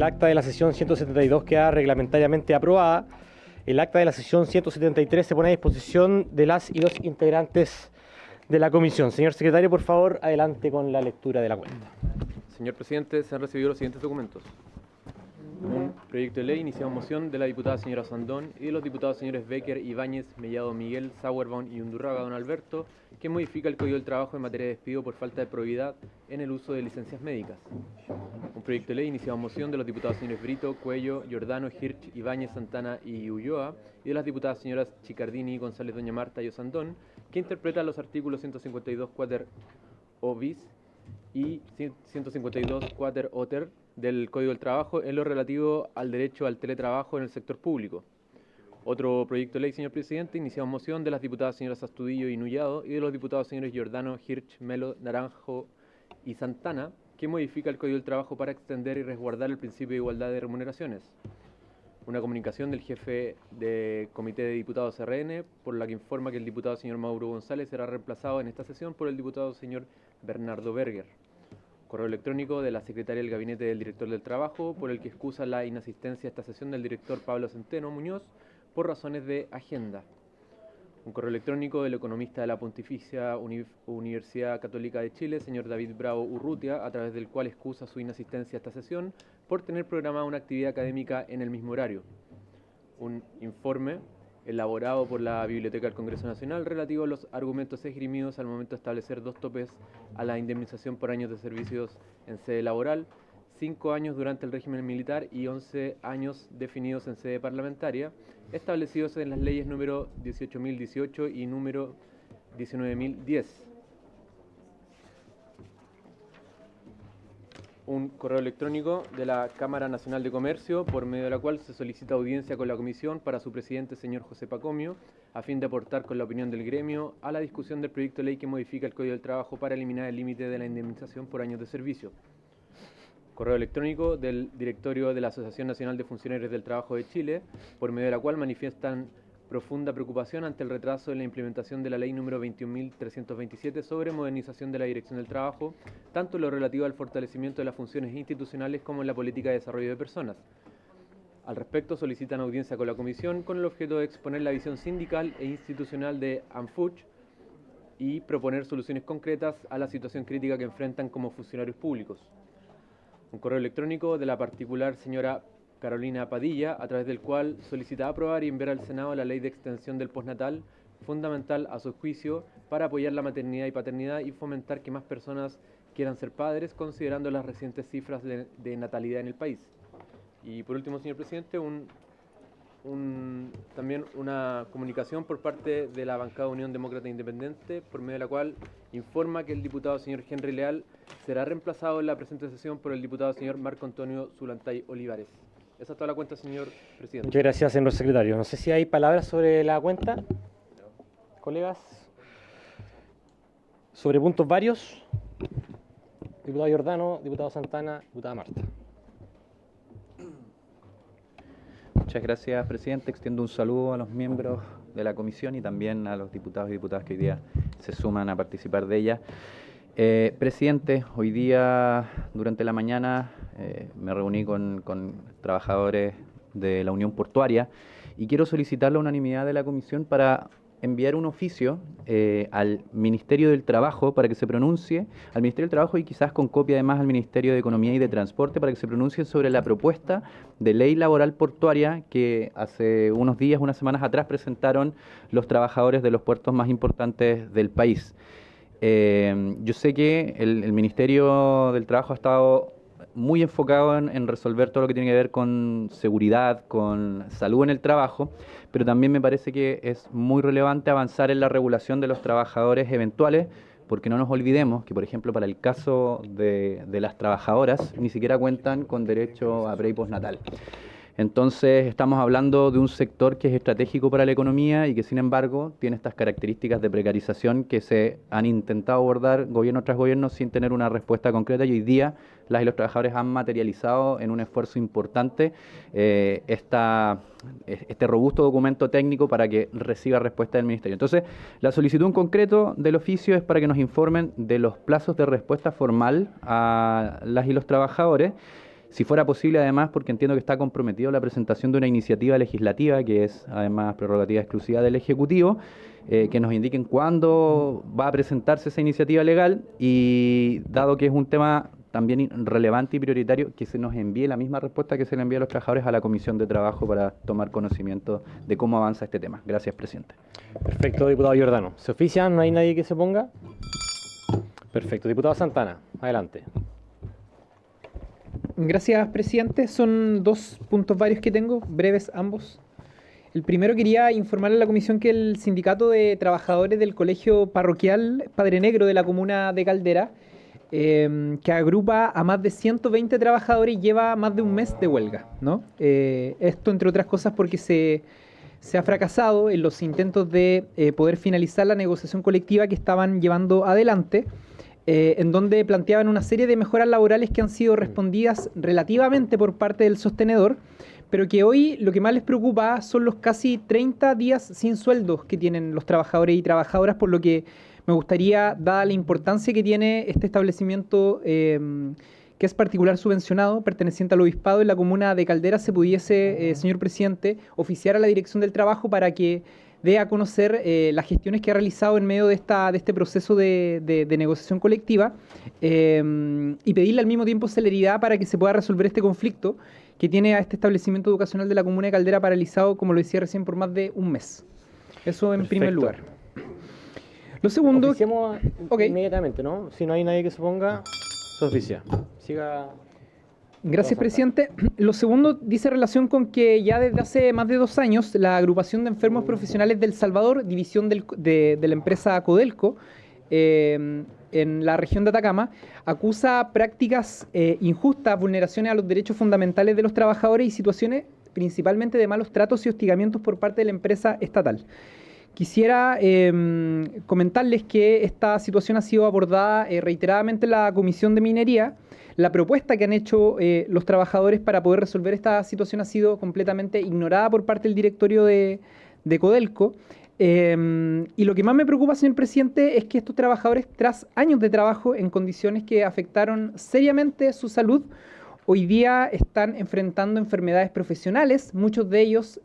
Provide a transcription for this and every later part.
acta de la sesión 172 queda reglamentariamente aprobada. El acta de la sesión 173 se pone a disposición de las y los integrantes de la comisión. Señor secretario, por favor, adelante con la lectura de la cuenta. Señor presidente, se han recibido los siguientes documentos. Un proyecto de ley iniciado en moción de la diputada señora Sandón y de los diputados señores Becker, Ibáñez, Mellado Miguel, Sauerbaum y Undurraga don Alberto, que modifica el Código del Trabajo en materia de despido por falta de probidad en el uso de licencias médicas. Un proyecto de ley iniciado en moción de los diputados señores Brito, Cuello, Giordano, Hirsch, Ibáñez, Santana y Ulloa y de las diputadas señoras Chicardini, González, doña Marta y Osandón, que interpreta los artículos 152 quater o bis y 152 quater oter del Código del Trabajo en lo relativo al derecho al teletrabajo en el sector público. Otro proyecto de ley, señor presidente, iniciado en moción de las diputadas señoras Astudillo y Nullado y de los diputados señores Giordano, Hirsch, Melo, Naranjo y Santana, que modifica el Código del Trabajo para extender y resguardar el principio de igualdad de remuneraciones. Una comunicación del jefe de Comité de Diputados RN, por la que informa que el diputado señor Mauro González será reemplazado en esta sesión por el diputado señor Bernardo Berger. Correo electrónico de la secretaria del Gabinete del Director del Trabajo, por el que excusa la inasistencia a esta sesión del director Pablo Centeno Muñoz por razones de agenda. Un correo electrónico del economista de la Pontificia Universidad Católica de Chile, señor David Bravo Urrutia, a través del cual excusa su inasistencia a esta sesión por tener programada una actividad académica en el mismo horario. Un informe elaborado por la Biblioteca del Congreso Nacional relativo a los argumentos esgrimidos al momento de establecer dos topes a la indemnización por años de servicios en sede laboral, 5 años durante el régimen militar y 11 años definidos en sede parlamentaria, establecidos en las leyes número 18.018 y número 19.010. Un correo electrónico de la Cámara Nacional de Comercio, por medio de la cual se solicita audiencia con la Comisión para su presidente, señor José Pacomio, a fin de aportar con la opinión del gremio a la discusión del proyecto de ley que modifica el Código del Trabajo para eliminar el límite de la indemnización por años de servicio. Correo electrónico del Directorio de la Asociación Nacional de Funcionarios del Trabajo de Chile, por medio de la cual manifiestan profunda preocupación ante el retraso en la implementación de la ley número 21.327 sobre modernización de la Dirección del Trabajo, tanto en lo relativo al fortalecimiento de las funciones institucionales como en la política de desarrollo de personas. Al respecto, solicitan audiencia con la Comisión con el objeto de exponer la visión sindical e institucional de ANFUCH y proponer soluciones concretas a la situación crítica que enfrentan como funcionarios públicos. Un correo electrónico de la particular señora Carolina Padilla, a través del cual solicita aprobar y enviar al Senado la ley de extensión del postnatal, fundamental a su juicio para apoyar la maternidad y paternidad y fomentar que más personas quieran ser padres, considerando las recientes cifras de natalidad en el país. Y por último, señor presidente, también una comunicación por parte de la bancada Unión Demócrata Independiente, por medio de la cual informa que el diputado señor Henry Leal será reemplazado en la presente sesión por el diputado señor Marco Antonio Zulantay Olivares. Esa es toda la cuenta, señor presidente. Muchas gracias, señor secretario. No sé si hay palabras sobre la cuenta, colegas. Sobre puntos varios. Diputado Giordano, diputado Santana, diputada Marta. Muchas gracias, presidente. Extiendo un saludo a los miembros de la comisión y también a los diputados y diputadas que hoy día se suman a participar de ella. Presidente, hoy día durante la mañana me reuní con trabajadores de la Unión Portuaria y quiero solicitar la unanimidad de la comisión para enviar un oficio al Ministerio del Trabajo para que se pronuncie, al Ministerio del Trabajo y quizás con copia además al Ministerio de Economía y de Transporte para que se pronuncie sobre la propuesta de ley laboral portuaria que hace unos días, unas semanas atrás presentaron los trabajadores de los puertos más importantes del país. Yo sé que el Ministerio del Trabajo ha estado muy enfocado en resolver todo lo que tiene que ver con seguridad, con salud en el trabajo, pero también me parece que es muy relevante avanzar en la regulación de los trabajadores eventuales, porque no nos olvidemos que, por ejemplo, para el caso de las trabajadoras, ni siquiera cuentan con derecho a pre y postnatal. Entonces estamos hablando de un sector que es estratégico para la economía y que sin embargo tiene estas características de precarización que se han intentado abordar gobierno tras gobierno sin tener una respuesta concreta y hoy día las y los trabajadores han materializado en un esfuerzo importante este robusto documento técnico para que reciba respuesta del Ministerio. Entonces, la solicitud en concreto del oficio es para que nos informen de los plazos de respuesta formal a las y los trabajadores Si fuera posible, además, porque entiendo que está comprometido la presentación de una iniciativa legislativa, que es además prerrogativa exclusiva del Ejecutivo, que nos indiquen cuándo va a presentarse esa iniciativa legal y, dado que es un tema también relevante y prioritario, que se nos envíe la misma respuesta que se le envía a los trabajadores a la Comisión de Trabajo para tomar conocimiento de cómo avanza este tema. Gracias, presidente. Perfecto, diputado Giordano. ¿Se oficia? ¿No hay nadie que se ponga? Perfecto. Diputado Santana, adelante. Gracias, presidente. Son dos puntos varios que tengo, breves ambos. El primero, quería informarle a la comisión que el sindicato de trabajadores del colegio parroquial Padre Negro de la comuna de Caldera, que agrupa a más de 120 trabajadores, lleva más de un mes de huelga, ¿no? Esto, entre otras cosas, porque se ha fracasado en los intentos de poder finalizar la negociación colectiva que estaban llevando adelante, en donde planteaban una serie de mejoras laborales que han sido respondidas relativamente por parte del sostenedor, pero que hoy lo que más les preocupa son los casi 30 días sin sueldos que tienen los trabajadores y trabajadoras, por lo que me gustaría, dada la importancia que tiene este establecimiento, que es particular subvencionado, perteneciente al obispado en la comuna de Caldera, se pudiese, señor presidente, oficiar a la Dirección del Trabajo para que dé a conocer las gestiones que ha realizado en medio de este proceso de negociación colectiva, y pedirle al mismo tiempo celeridad para que se pueda resolver este conflicto que tiene a este establecimiento educacional de la comuna de Caldera paralizado, como lo decía recién, por más de un mes. Eso en primer lugar. Lo segundo... Oficiemos inmediatamente, ¿no? Si no hay nadie que se ponga, se oficia. Siga. Gracias, presidente. Lo segundo dice relación con que ya desde hace más de 2 años la agrupación de enfermos profesionales del Salvador, división de la empresa Codelco, en la región de Atacama, acusa prácticas injustas, vulneraciones a los derechos fundamentales de los trabajadores y situaciones principalmente de malos tratos y hostigamientos por parte de la empresa estatal. Quisiera comentarles que esta situación ha sido abordada reiteradamente en la Comisión de Minería. La propuesta que han hecho los trabajadores para poder resolver esta situación ha sido completamente ignorada por parte del directorio de Codelco. Y lo que más me preocupa, señor presidente, es que estos trabajadores, tras años de trabajo en condiciones que afectaron seriamente su salud, hoy día están enfrentando enfermedades profesionales. Muchos de ellos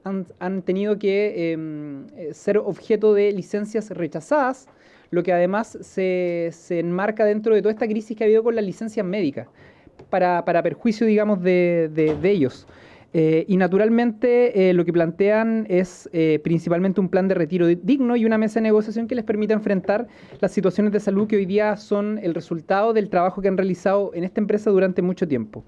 han tenido que ser objeto de licencias rechazadas, lo que además se enmarca dentro de toda esta crisis que ha habido con las licencias médicas, para perjuicio, digamos, de ellos. Y naturalmente lo que plantean es principalmente un plan de retiro digno y una mesa de negociación que les permita enfrentar las situaciones de salud que hoy día son el resultado del trabajo que han realizado en esta empresa durante mucho tiempo.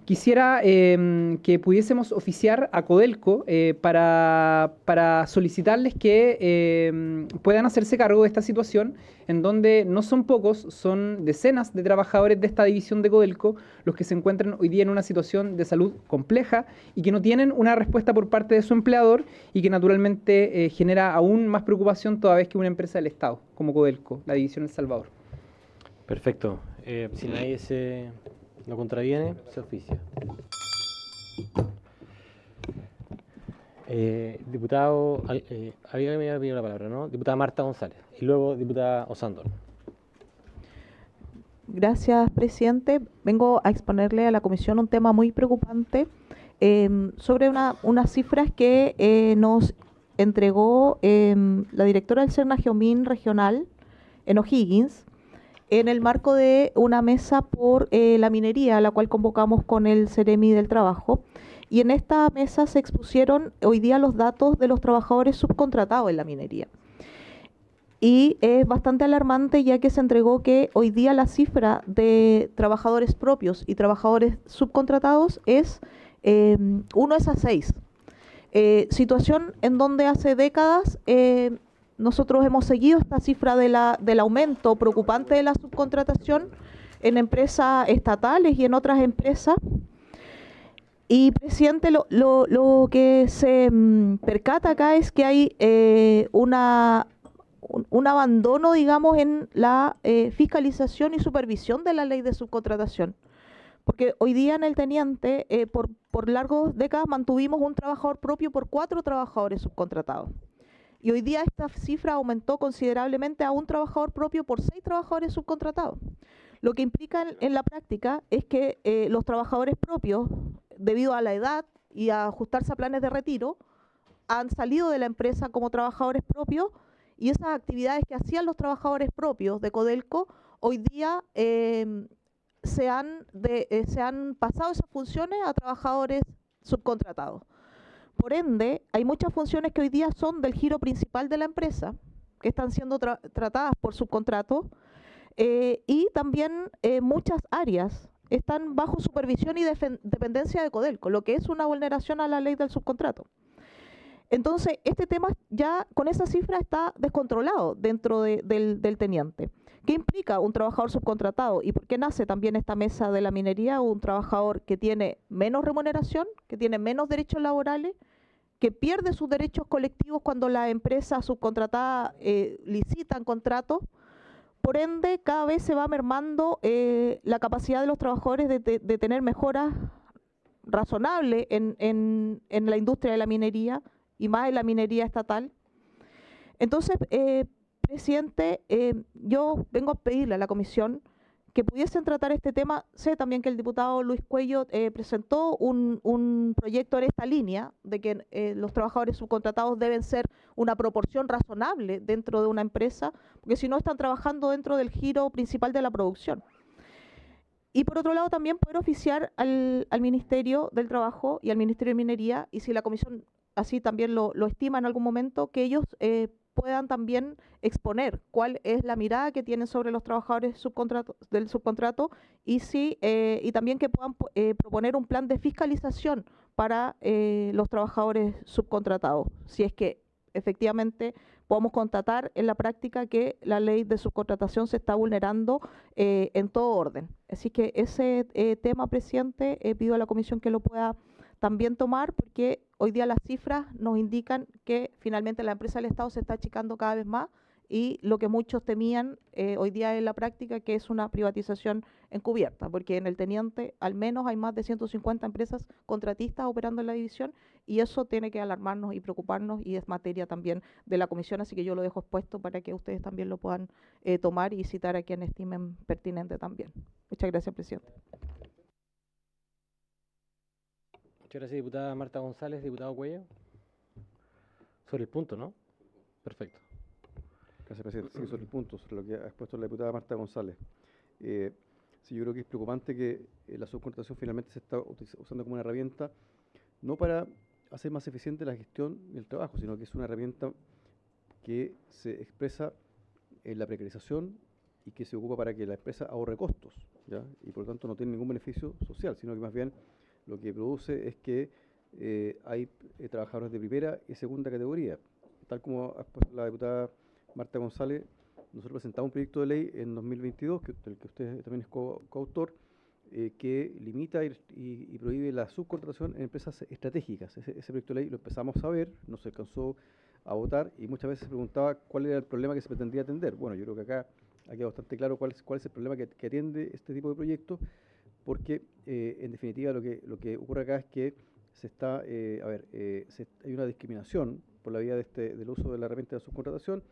Quisiera que pudiésemos oficiar a Codelco para solicitarles que puedan hacerse cargo de esta situación, en donde no son pocos, son decenas de trabajadores de esta división de Codelco los que se encuentran hoy día en una situación de salud compleja y que no tienen una respuesta por parte de su empleador, y que naturalmente genera aún más preocupación toda vez que una empresa del Estado como Codelco, la división El Salvador. Perfecto. Si nadie lo contraviene, se oficia. Diputado, alguien me había pedido la palabra, ¿no? Diputada Marta González y luego diputada Osandón. Gracias, presidente. Vengo a exponerle a la comisión un tema muy preocupante sobre unas cifras que nos entregó la directora del Cernageomín regional en O'Higgins, en el marco de una mesa por la minería, a la cual convocamos con el Ceremi del Trabajo. Y en esta mesa se expusieron hoy día los datos de los trabajadores subcontratados en la minería. Y es bastante alarmante, ya que se entregó que hoy día la cifra de trabajadores propios y trabajadores subcontratados es 1:6. Situación en donde hace décadas nosotros hemos seguido esta cifra del aumento preocupante de la subcontratación en empresas estatales y en otras empresas. Y, presidente, lo que se percata acá es que hay un abandono, digamos, en la fiscalización y supervisión de la ley de subcontratación. Porque hoy día en el Teniente, por largas décadas, mantuvimos un trabajador propio por 4 trabajadores subcontratados. Y hoy día esta cifra aumentó considerablemente a un trabajador propio por 6 trabajadores subcontratados. Lo que implica en la práctica es que los trabajadores propios, debido a la edad y a ajustarse a planes de retiro, han salido de la empresa como trabajadores propios y esas actividades que hacían los trabajadores propios de Codelco, hoy día se han pasado esas funciones a trabajadores subcontratados. Por ende, hay muchas funciones que hoy día son del giro principal de la empresa, que están siendo tratadas por subcontratos, y también muchas áreas están bajo supervisión y dependencia de Codelco, lo que es una vulneración a la ley del subcontrato. Entonces, este tema ya con esa cifra está descontrolado dentro del teniente. ¿Qué implica un trabajador subcontratado y por qué nace también esta mesa de la minería? Un trabajador que tiene menos remuneración, que tiene menos derechos laborales, que pierde sus derechos colectivos cuando la empresa subcontratada licitan contratos. Por ende, cada vez se va mermando la capacidad de los trabajadores de tener mejoras razonables en la industria de la minería y más en la minería estatal. Entonces, presidente, yo vengo a pedirle a la comisión que pudiesen tratar este tema. Sé también que el diputado Luis Cuello presentó un proyecto en esta línea de que los trabajadores subcontratados deben ser una proporción razonable dentro de una empresa, porque si no están trabajando dentro del giro principal de la producción. Y por otro lado también poder oficiar al Ministerio del Trabajo y al Ministerio de Minería, y si la comisión así también lo estima en algún momento, que ellos puedan también exponer cuál es la mirada que tienen sobre los trabajadores del subcontrato y también que puedan proponer un plan de fiscalización para los trabajadores subcontratados, si es que efectivamente podemos constatar en la práctica que la ley de subcontratación se está vulnerando en todo orden. Así que ese tema, presidente, pido a la comisión que lo pueda también tomar, porque hoy día las cifras nos indican que finalmente la empresa del Estado se está achicando cada vez más y lo que muchos temían hoy día en la práctica, que es una privatización encubierta, porque en el teniente al menos hay más de 150 empresas contratistas operando en la división y eso tiene que alarmarnos y preocuparnos y es materia también de la comisión, así que yo lo dejo expuesto para que ustedes también lo puedan tomar y citar a quien estimen pertinente también. Muchas gracias, presidente. Muchas gracias, diputada Marta González. Diputado Cuello. Sobre el punto, ¿no? Perfecto. Gracias, presidente. Sí, sobre el punto, sobre lo que ha expuesto la diputada Marta González. Sí, yo creo que es preocupante que la subcontratación finalmente se está usando como una herramienta, no para hacer más eficiente la gestión y el trabajo, sino que es una herramienta que se expresa en la precarización y que se ocupa para que la empresa ahorre costos, ¿ya? Y por lo tanto no tiene ningún beneficio social, sino que más bien lo que produce es que hay trabajadores de primera y segunda categoría. Tal como ha expuesto la diputada Marta González, nosotros presentamos un proyecto de ley en 2022, del que usted también es coautor, que limita y prohíbe la subcontratación en empresas estratégicas. Ese proyecto de ley lo empezamos a ver, no se alcanzó a votar y muchas veces se preguntaba cuál era el problema que se pretendía atender. Bueno, yo creo que acá ha quedado bastante claro cuál es el problema que atiende este tipo de proyectos, porque en definitiva lo que ocurre acá es que se está, hay una discriminación por la vía del uso de la herramienta de subcontratación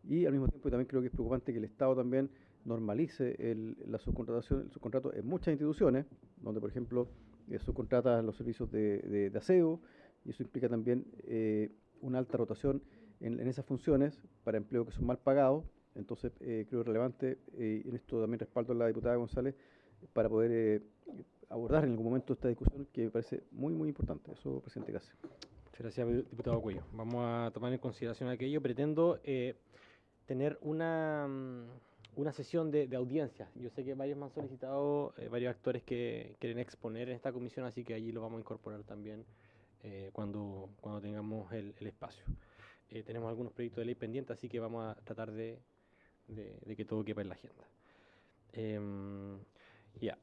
y al mismo tiempo también creo que es preocupante que el Estado también normalice la subcontratación, el subcontrato en muchas instituciones, donde por ejemplo subcontrata los servicios de aseo y eso implica también una alta rotación en esas funciones para empleos que son mal pagados. Entonces creo relevante, y en esto también respaldo a la diputada González, para poder abordar en algún momento esta discusión que me parece muy, muy importante. Eso, presidente, gracias. Muchas gracias, diputado Cuello. Vamos a tomar en consideración aquello. Pretendo tener una sesión de audiencia. Yo sé que varios me han solicitado, varios actores que quieren exponer en esta comisión, así que allí lo vamos a incorporar también cuando tengamos el espacio. Tenemos algunos proyectos de ley pendientes, así que vamos a tratar de que todo quepa en la agenda. Ya.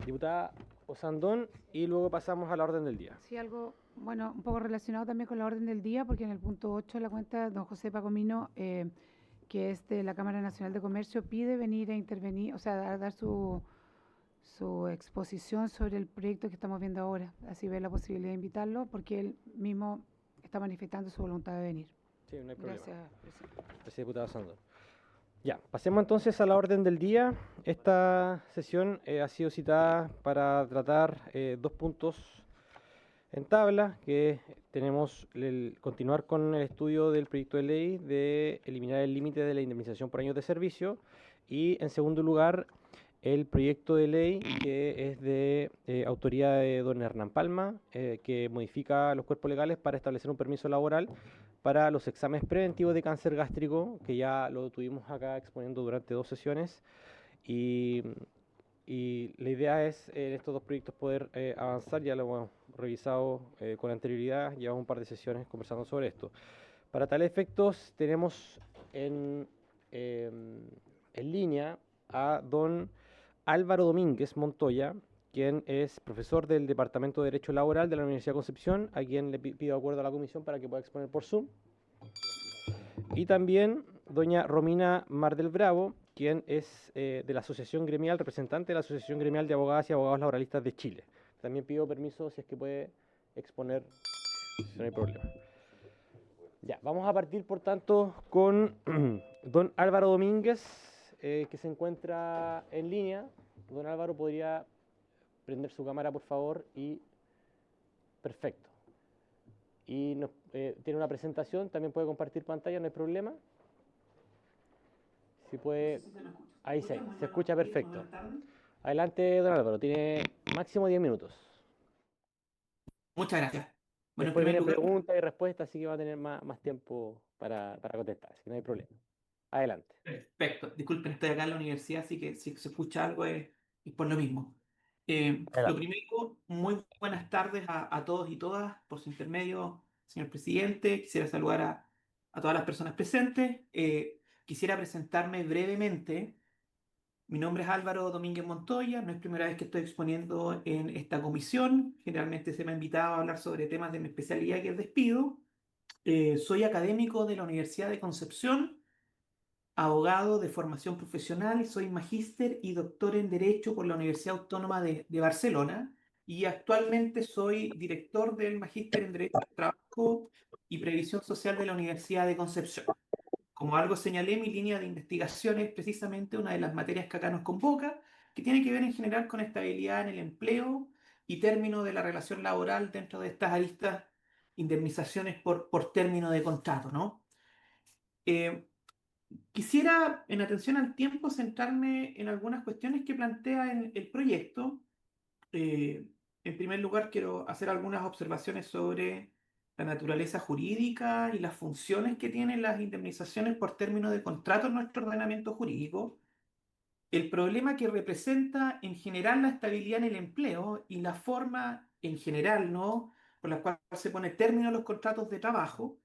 Diputada Osandón, y luego pasamos a la orden del día. Sí, algo, bueno, un poco relacionado también con la orden del día, porque en el punto 8 de la cuenta, don José Pacomino, que es de la Cámara Nacional de Comercio, pide venir a intervenir, o sea, dar su exposición sobre el proyecto que estamos viendo ahora. Así ve la posibilidad de invitarlo, porque él mismo está manifestando su voluntad de venir. Sí, no hay problema. Gracias, presidente. Gracias, diputada Osandón. Ya, pasemos entonces a la orden del día. Esta sesión ha sido citada para tratar dos puntos en tabla, que tenemos continuar con el estudio del proyecto de ley de eliminar el límite de la indemnización por años de servicio y en segundo lugar el proyecto de ley que es de autoría de don Hernán Palma, que modifica los cuerpos legales para establecer un permiso laboral para los exámenes preventivos de cáncer gástrico, que ya lo tuvimos acá exponiendo durante dos sesiones. Y, y la idea es en estos dos proyectos poder avanzar, ya lo hemos revisado con anterioridad, llevamos un par de sesiones conversando sobre esto. Para tales efectos tenemos en línea a don Álvaro Domínguez Montoya, quien es profesor del Departamento de Derecho Laboral de la Universidad de Concepción, a quien le pido acuerdo a la comisión para que pueda exponer por Zoom. Y también doña Romina Mar del Bravo, quien es de la Asociación Gremial, representante de la Asociación Gremial de Abogadas y Abogados Laboralistas de Chile. También pido permiso si es que puede exponer, si no hay problema. Ya, vamos a partir por tanto con don Álvaro Domínguez, que se encuentra en línea. Don Álvaro, ¿podría prender su cámara, por favor? Y perfecto. Y tiene una presentación, también puede compartir pantalla, no hay problema. Si puede, ahí se escucha perfecto. Adelante, don Álvaro, tiene máximo 10 minutos. Muchas gracias. Bueno, en Después primer viene lugar, pregunta y respuesta, así que va a tener más tiempo para contestar, así que no hay problema. Adelante. perfecto. Disculpen, estoy acá en la universidad, así que si se escucha algo es por lo mismo. Lo Adelante. primero, muy buenas tardes a todos y todas. Por su intermedio, señor presidente, quisiera saludar a todas las personas presentes. Quisiera presentarme brevemente. Mi nombre es Álvaro Domínguez Montoya, no es primera vez que estoy exponiendo en esta comisión. Generalmente se me ha invitado a hablar sobre temas de mi especialidad, que es despido. Soy académico de la Universidad de Concepción, abogado de formación profesional, soy magíster y doctor en Derecho por la Universidad Autónoma de Barcelona y actualmente soy director del magíster en Derecho del Trabajo y Previsión Social de la Universidad de Concepción. Como algo señalé, mi línea de investigación es precisamente una de las materias que acá nos convoca, que tiene que ver en general con estabilidad en el empleo y término de la relación laboral dentro de estas aristas, indemnizaciones por término de contrato, ¿no? Eh, Quisiera, en atención al tiempo, centrarme en algunas cuestiones que plantea en el proyecto. En primer lugar, quiero hacer algunas observaciones sobre la naturaleza jurídica y las funciones que tienen las indemnizaciones por término de contrato en nuestro ordenamiento jurídico, el problema que representa en general la estabilidad en el empleo y la forma en general, ¿no?, por la cual se pone término a los contratos de trabajo.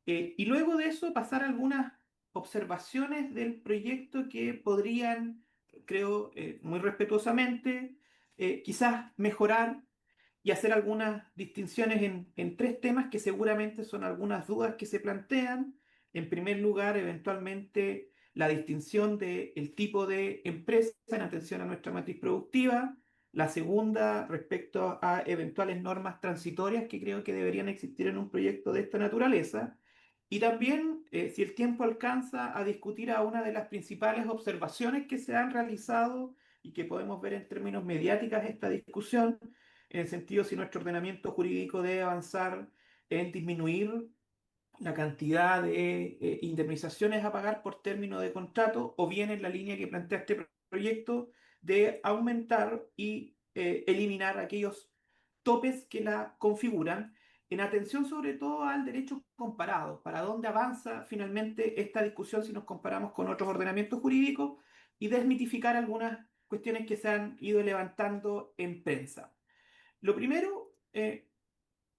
Y luego de eso pasar a algunas observaciones del proyecto que podrían, creo, muy respetuosamente, quizás mejorar y hacer algunas distinciones en tres temas que seguramente son algunas dudas que se plantean. En primer lugar, eventualmente, la distinción del tipo de empresa en atención a nuestra matriz productiva. La segunda, respecto a eventuales normas transitorias que creo que deberían existir en un proyecto de esta naturaleza. Y también, si el tiempo alcanza, a discutir a una de las principales observaciones que se han realizado y que podemos ver en términos mediáticas esta discusión, en el sentido si nuestro ordenamiento jurídico debe avanzar en disminuir la cantidad de indemnizaciones a pagar por término de contrato, o bien en la línea que plantea este proyecto de aumentar y eliminar aquellos topes que la configuran, en atención sobre todo al derecho comparado, para dónde avanza finalmente esta discusión si nos comparamos con otros ordenamientos jurídicos, y desmitificar algunas cuestiones que se han ido levantando en prensa. Lo primero,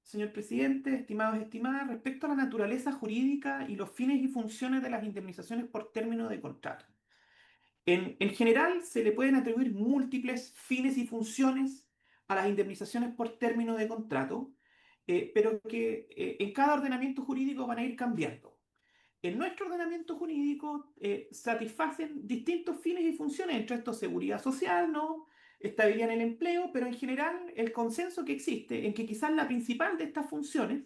señor presidente, estimados y estimadas, respecto a la naturaleza jurídica y los fines y funciones de las indemnizaciones por término de contrato. En general, se le pueden atribuir múltiples fines y funciones a las indemnizaciones por término de contrato, pero que en cada ordenamiento jurídico van a ir cambiando. En nuestro ordenamiento jurídico satisfacen distintos fines y funciones, entre estos seguridad social, ¿no?, estabilidad en el empleo, pero en general el consenso que existe en que quizás la principal de estas funciones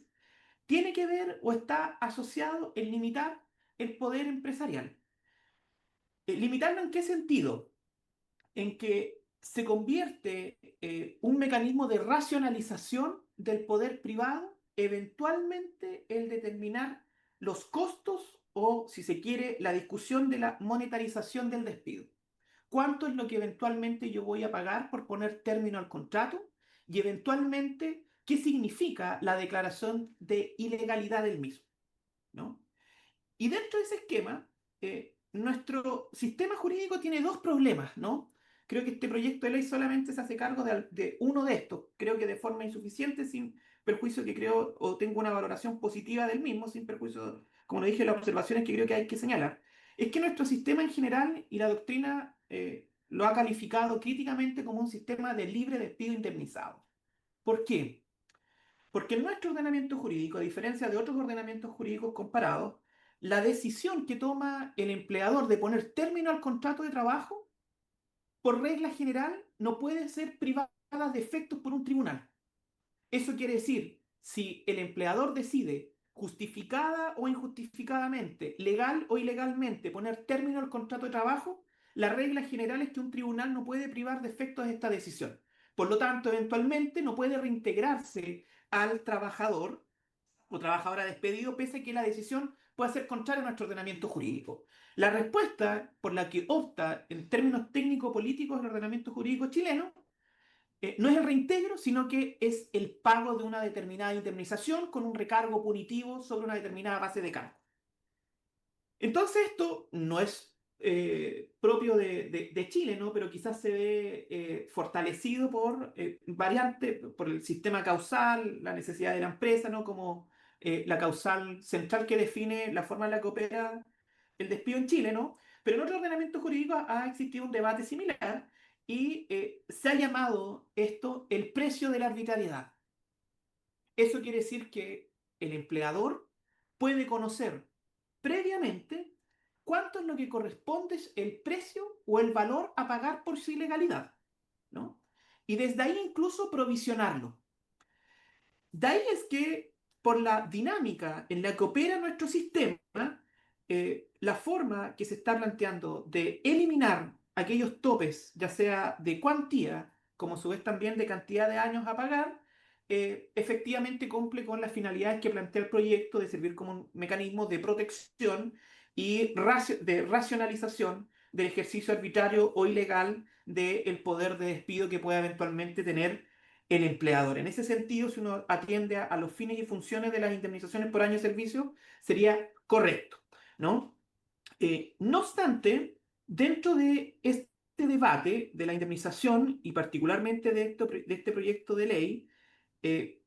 tiene que ver o está asociado en limitar el poder empresarial. ¿Limitarlo en qué sentido? En que se convierte un mecanismo de racionalización del poder privado, eventualmente el determinar los costos o, si se quiere, la discusión de la monetarización del despido. ¿Cuánto es lo que eventualmente yo voy a pagar por poner término al contrato? Y eventualmente, ¿qué significa la declaración de ilegalidad del mismo? ¿No? Y dentro de ese esquema, nuestro sistema jurídico tiene dos problemas, ¿no? Creo que este proyecto de ley solamente se hace cargo de uno de estos, creo que de forma insuficiente, sin perjuicio que creo, o tengo una valoración positiva del mismo, sin perjuicio, como lo dije, las observaciones que creo que hay que señalar. Es que nuestro sistema en general y la doctrina lo ha calificado críticamente como un sistema de libre despido indemnizado. ¿Por qué? Porque en nuestro ordenamiento jurídico, a diferencia de otros ordenamientos jurídicos comparados, la decisión que toma el empleador de poner término al contrato de trabajo, por regla general, no puede ser privada de efectos por un tribunal. Eso quiere decir, si el empleador decide justificada o injustificadamente, legal o ilegalmente, poner término al contrato de trabajo, la regla general es que un tribunal no puede privar de efectos esta decisión. Por lo tanto, eventualmente no puede reintegrarse al trabajador o trabajadora despedido, pese a que la decisión pueda ser contraria a nuestro ordenamiento jurídico. La respuesta por la que opta en términos técnico-políticos el ordenamiento jurídico chileno no es el reintegro, sino que es el pago de una determinada indemnización con un recargo punitivo sobre una determinada base de cálculo. Entonces esto no es propio de Chile, ¿no? Pero quizás se ve fortalecido por variantes, por el sistema causal, la necesidad de la empresa, ¿no? Como la causal central que define la forma en la que opera el despido en Chile, ¿no? Pero en otro ordenamiento jurídico ha existido un debate similar y se ha llamado esto el precio de la arbitrariedad. Eso quiere decir que el empleador puede conocer previamente cuánto es lo que corresponde es el precio o el valor a pagar por su ilegalidad, ¿no? Y desde ahí incluso provisionarlo. De ahí es que, por la dinámica en la que opera nuestro sistema, la forma que se está planteando de eliminar aquellos topes, ya sea de cuantía, como a su vez también de cantidad de años a pagar, efectivamente cumple con las finalidades que plantea el proyecto de servir como un mecanismo de protección y de racionalización del ejercicio arbitrario o ilegal del poder de despido que pueda eventualmente tener el empleador. En ese sentido, si uno atiende a los fines y funciones de las indemnizaciones por año de servicio, sería correcto, ¿no? No obstante, dentro de este debate de la indemnización y particularmente de este proyecto de ley, eh,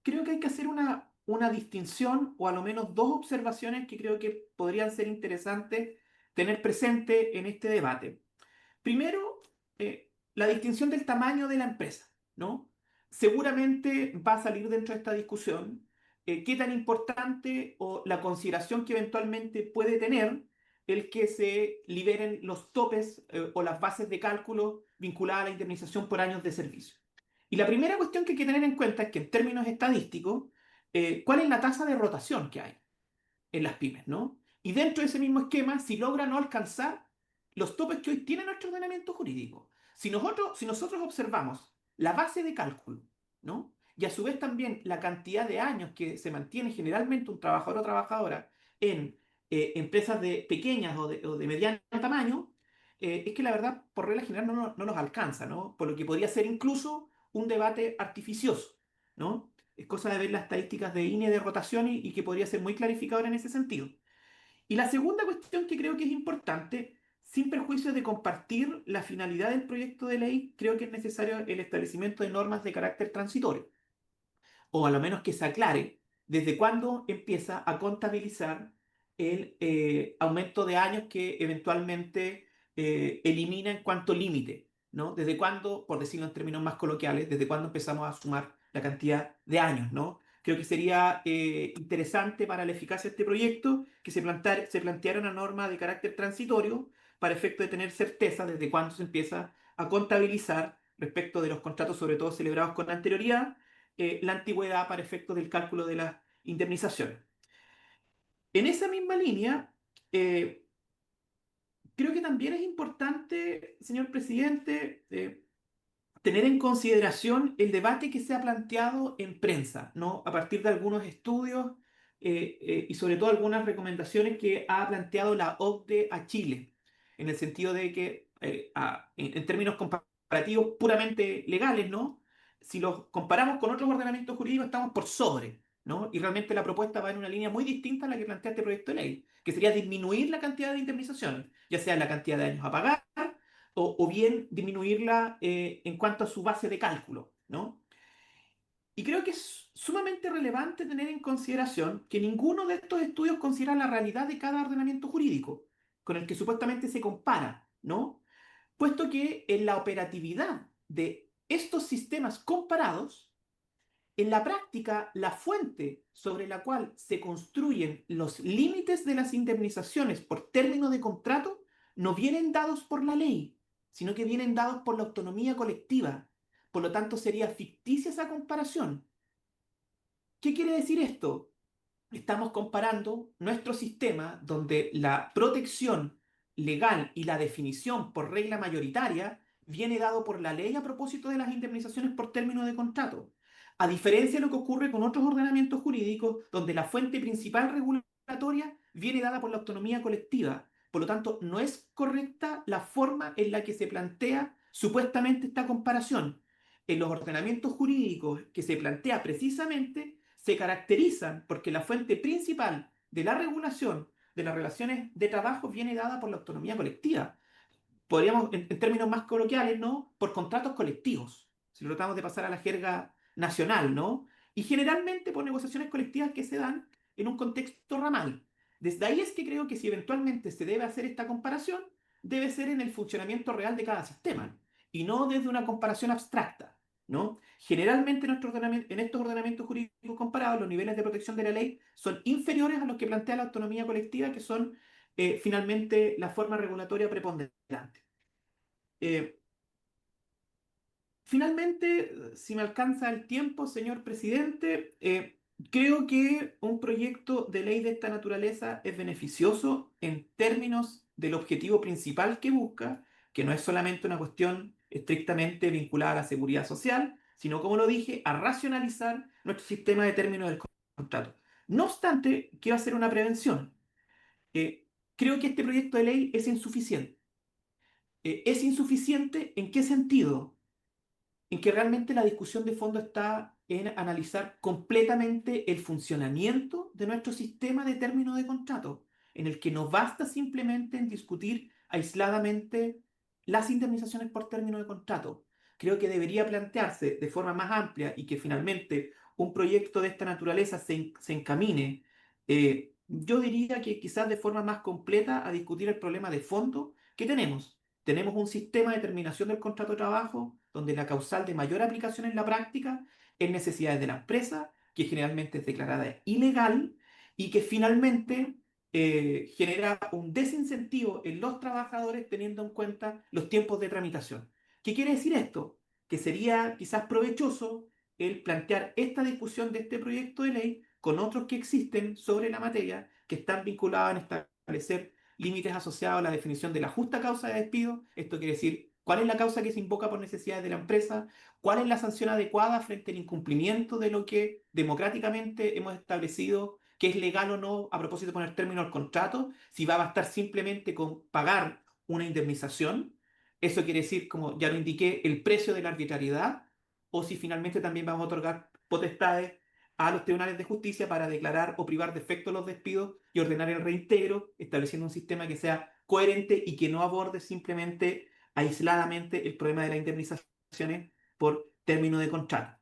creo que hay que hacer una distinción o a lo menos dos observaciones que creo que podrían ser interesantes tener presente en este debate. Primero, la distinción del tamaño de la empresa, ¿no? Seguramente va a salir dentro de esta discusión qué tan importante o la consideración que eventualmente puede tener el que se liberen los topes o las bases de cálculo vinculadas a la indemnización por años de servicio. Y la primera cuestión que hay que tener en cuenta es que en términos estadísticos, ¿cuál es la tasa de rotación que hay en las pymes, ¿no? Y dentro de ese mismo esquema, si logra no alcanzar los topes que hoy tiene nuestro ordenamiento jurídico. Si nosotros observamos la base de cálculo, ¿no? Y a su vez también la cantidad de años que se mantiene generalmente un trabajador o trabajadora en empresas de pequeñas o de mediano tamaño, es que la verdad, por regla general, no nos alcanza, ¿no? Por lo que podría ser incluso un debate artificioso, ¿no? Es cosa de ver las estadísticas de INE de rotación y que podría ser muy clarificador en ese sentido. Y la segunda cuestión que creo que es importante, sin perjuicio de compartir la finalidad del proyecto de ley, creo que es necesario el establecimiento de normas de carácter transitorio, o a lo menos que se aclare desde cuándo empieza a contabilizar el aumento de años que eventualmente elimina en cuanto límite, ¿no? Desde cuándo, por decirlo en términos más coloquiales, desde cuándo empezamos a sumar la cantidad de años, ¿no? Creo que sería interesante para la eficacia de este proyecto que se planteara una norma de carácter transitorio para efecto de tener certeza desde cuándo se empieza a contabilizar respecto de los contratos, sobre todo celebrados con anterioridad, la antigüedad para efectos del cálculo de las indemnizaciones. En esa misma línea, creo que también es importante, señor presidente, tener en consideración el debate que se ha planteado en prensa, ¿no? A partir de algunos estudios y sobre todo algunas recomendaciones que ha planteado la OCDE a Chile, en el sentido de que, en términos comparativos puramente legales, ¿no? Si los comparamos con otros ordenamientos jurídicos, estamos por sobre, ¿no? Y realmente la propuesta va en una línea muy distinta a la que plantea este proyecto de ley, que sería disminuir la cantidad de indemnizaciones, ya sea la cantidad de años a pagar, o bien disminuirla en cuanto a su base de cálculo, ¿no? Y creo que es sumamente relevante tener en consideración que ninguno de estos estudios considera la realidad de cada ordenamiento jurídico con el que supuestamente se compara, ¿no? Puesto que en la operatividad de estos sistemas comparados, en la práctica, la fuente sobre la cual se construyen los límites de las indemnizaciones por término de contrato no vienen dados por la ley, sino que vienen dados por la autonomía colectiva. Por lo tanto, sería ficticia esa comparación. ¿Qué quiere decir esto? Estamos comparando nuestro sistema donde la protección legal y la definición por regla mayoritaria viene dado por la ley a propósito de las indemnizaciones por término de contrato. A diferencia de lo que ocurre con otros ordenamientos jurídicos donde la fuente principal regulatoria viene dada por la autonomía colectiva. Por lo tanto, no es correcta la forma en la que se plantea supuestamente esta comparación. En los ordenamientos jurídicos que se plantea precisamente se caracterizan porque la fuente principal de la regulación de las relaciones de trabajo viene dada por la autonomía colectiva. Podríamos, en términos más coloquiales, ¿no? Por contratos colectivos, si lo tratamos de pasar a la jerga nacional, ¿no? Y generalmente por negociaciones colectivas que se dan en un contexto ramal. Desde ahí es que creo que si eventualmente se debe hacer esta comparación, debe ser en el funcionamiento real de cada sistema y no desde una comparación abstracta, ¿no? Generalmente en estos ordenamientos jurídicos comparados, los niveles de protección de la ley son inferiores a los que plantea la autonomía colectiva, que son finalmente la forma regulatoria preponderante. Finalmente, si me alcanza el tiempo, señor presidente, creo que un proyecto de ley de esta naturaleza es beneficioso en términos del objetivo principal que busca, que no es solamente una cuestión estrictamente vinculada a la seguridad social, sino, como lo dije, a racionalizar nuestro sistema de términos del contrato. No obstante, quiero hacer una prevención. Creo que este proyecto de ley es insuficiente. ¿Es insuficiente en qué sentido? En que realmente la discusión de fondo está en analizar completamente el funcionamiento de nuestro sistema de término de contrato, en el que no basta simplemente en discutir aisladamente las indemnizaciones por término de contrato. Creo que debería plantearse de forma más amplia y que finalmente un proyecto de esta naturaleza se encamine, yo diría que quizás de forma más completa a discutir el problema de fondo que tenemos. Tenemos un sistema de terminación del contrato de trabajo donde la causal de mayor aplicación en la práctica es necesidades de la empresa, que generalmente es declarada ilegal y que finalmente genera un desincentivo en los trabajadores teniendo en cuenta los tiempos de tramitación. ¿Qué quiere decir esto? Que sería quizás provechoso el plantear esta discusión de este proyecto de ley con otros que existen sobre la materia que están vinculados en establecer límites asociados a la definición de la justa causa de despido. Esto quiere decir cuál es la causa que se invoca por necesidades de la empresa, cuál es la sanción adecuada frente al incumplimiento de lo que democráticamente hemos establecido que es legal o no a propósito de poner término al contrato, si va a bastar simplemente con pagar una indemnización, eso quiere decir, como ya lo indiqué, el precio de la arbitrariedad, o si finalmente también vamos a otorgar potestades a los tribunales de justicia para declarar o privar de efecto los despidos y ordenar el reintegro, estableciendo un sistema que sea coherente y que no aborde simplemente aisladamente el problema de las indemnizaciones por término de contrato.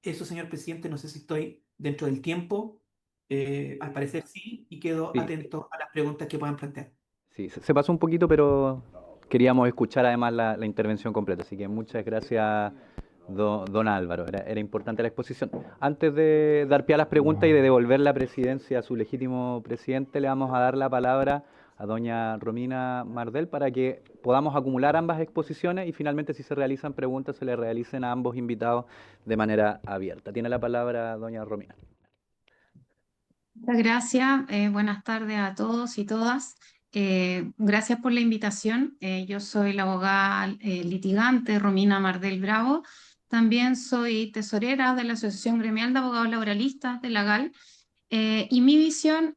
Eso, señor presidente, no sé si estoy dentro del tiempo. Al parecer sí, y quedo Sí, atento a las preguntas que puedan plantear. sí, se pasó un poquito, pero queríamos escuchar además la intervención completa. Así que muchas gracias, don Álvaro. Era importante la exposición. Antes de dar pie a las preguntas y de devolver la presidencia a su legítimo presidente, le vamos a dar la palabra a doña Romina Mardel para que podamos acumular ambas exposiciones y finalmente, si se realizan preguntas, se le realicen a ambos invitados de manera abierta. Tiene la palabra doña Romina. Muchas gracias. Buenas tardes a todos y todas. Gracias por la invitación. Yo soy la abogada litigante Romina Mardel Bravo. También soy tesorera de la Asociación Gremial de Abogados Laboralistas de la GAL. Y mi visión,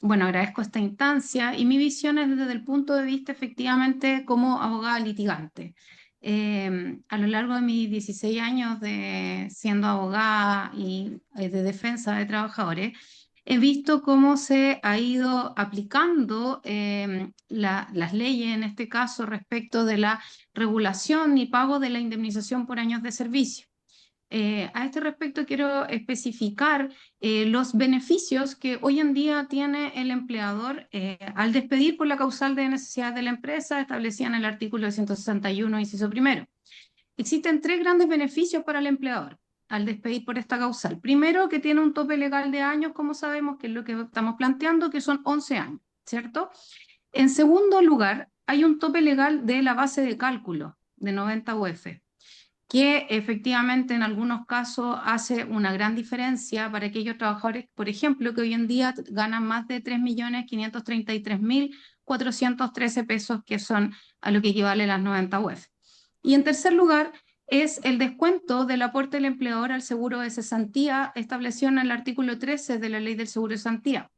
bueno, agradezco esta instancia, y mi visión es desde el punto de vista efectivamente como abogada litigante. A lo largo de mis 16 años siendo abogada y de defensa de trabajadores, he visto cómo se ha ido aplicando las leyes, en este caso respecto de la regulación y pago de la indemnización por años de servicio. A este respecto quiero especificar los beneficios que hoy en día tiene el empleador al despedir por la causal de necesidad de la empresa establecida en el artículo 161, inciso primero. Existen 3 grandes beneficios para el empleador al despedir por esta causal. Primero, que tiene un tope legal de años, como sabemos, que es lo que estamos planteando, que son 11 años, ¿cierto? En segundo lugar, hay un tope legal de la base de cálculo de 90 UF, que efectivamente en algunos casos hace una gran diferencia para aquellos trabajadores, por ejemplo, que hoy en día ganan más de 3.533.413 pesos, que son a lo que equivale las 90 UF. Y en tercer lugar, es el descuento del aporte del empleador al seguro de cesantía establecido en el artículo 13 de la Ley del Seguro de Cesantía.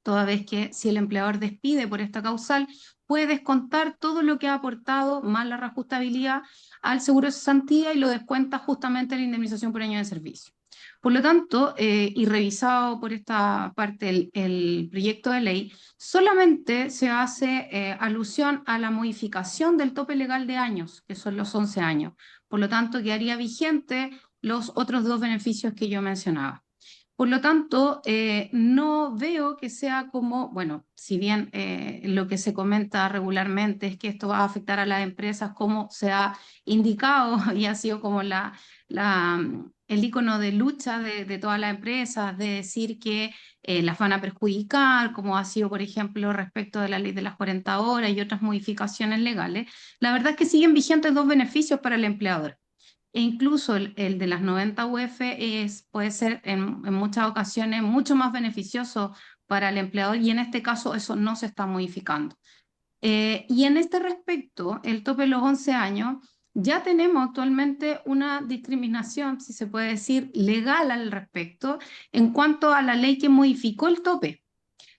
Toda vez que si el empleador despide por esta causal, puede descontar todo lo que ha aportado más la reajustabilidad al seguro de cesantía y lo descuenta justamente la indemnización por año de servicio. Por lo tanto, y revisado por esta parte el proyecto de ley, solamente se hace alusión a la modificación del tope legal de años, que son los 11 años. Por lo tanto, quedaría vigente los otros 2 beneficios que yo mencionaba. Por lo tanto, no veo que sea como, bueno, si bien lo que se comenta regularmente es que esto va a afectar a las empresas, como se ha indicado y ha sido como el icono de lucha de todas las empresas, de decir que las van a perjudicar, como ha sido, por ejemplo, respecto de la ley de las 40 horas y otras modificaciones legales. La verdad es que siguen vigentes 2 beneficios para el empleador. E incluso el de las 90 UF puede ser en muchas ocasiones mucho más beneficioso para el empleador, y en este caso eso no se está modificando. Y en este respecto, el tope de los 11 años, ya tenemos actualmente una discriminación, si se puede decir, legal al respecto, en cuanto a la ley que modificó el tope.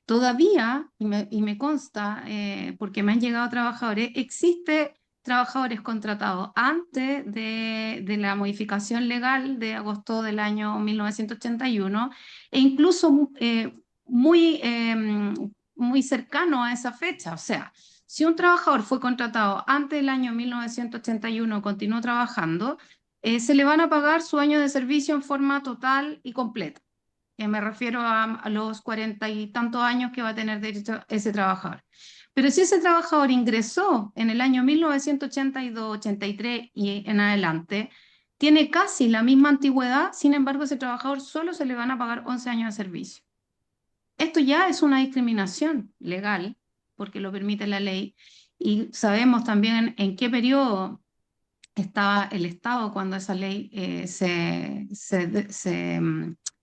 Todavía, y me consta, porque me han llegado trabajadores, existe trabajadores contratados antes de la modificación legal de agosto del año 1981, e incluso muy cercano a esa fecha. O sea, si un trabajador fue contratado antes del año 1981 y continuó trabajando, se le van a pagar su año de servicio en forma total y completa. Me refiero a los 40 y tantos años que va a tener derecho ese trabajador. Pero si ese trabajador ingresó en el año 1982, 83 y en adelante, tiene casi la misma antigüedad, sin embargo, ese trabajador solo se le van a pagar 11 años de servicio. Esto ya es una discriminación legal, porque lo permite la ley, y sabemos también en qué periodo estaba el Estado cuando esa ley se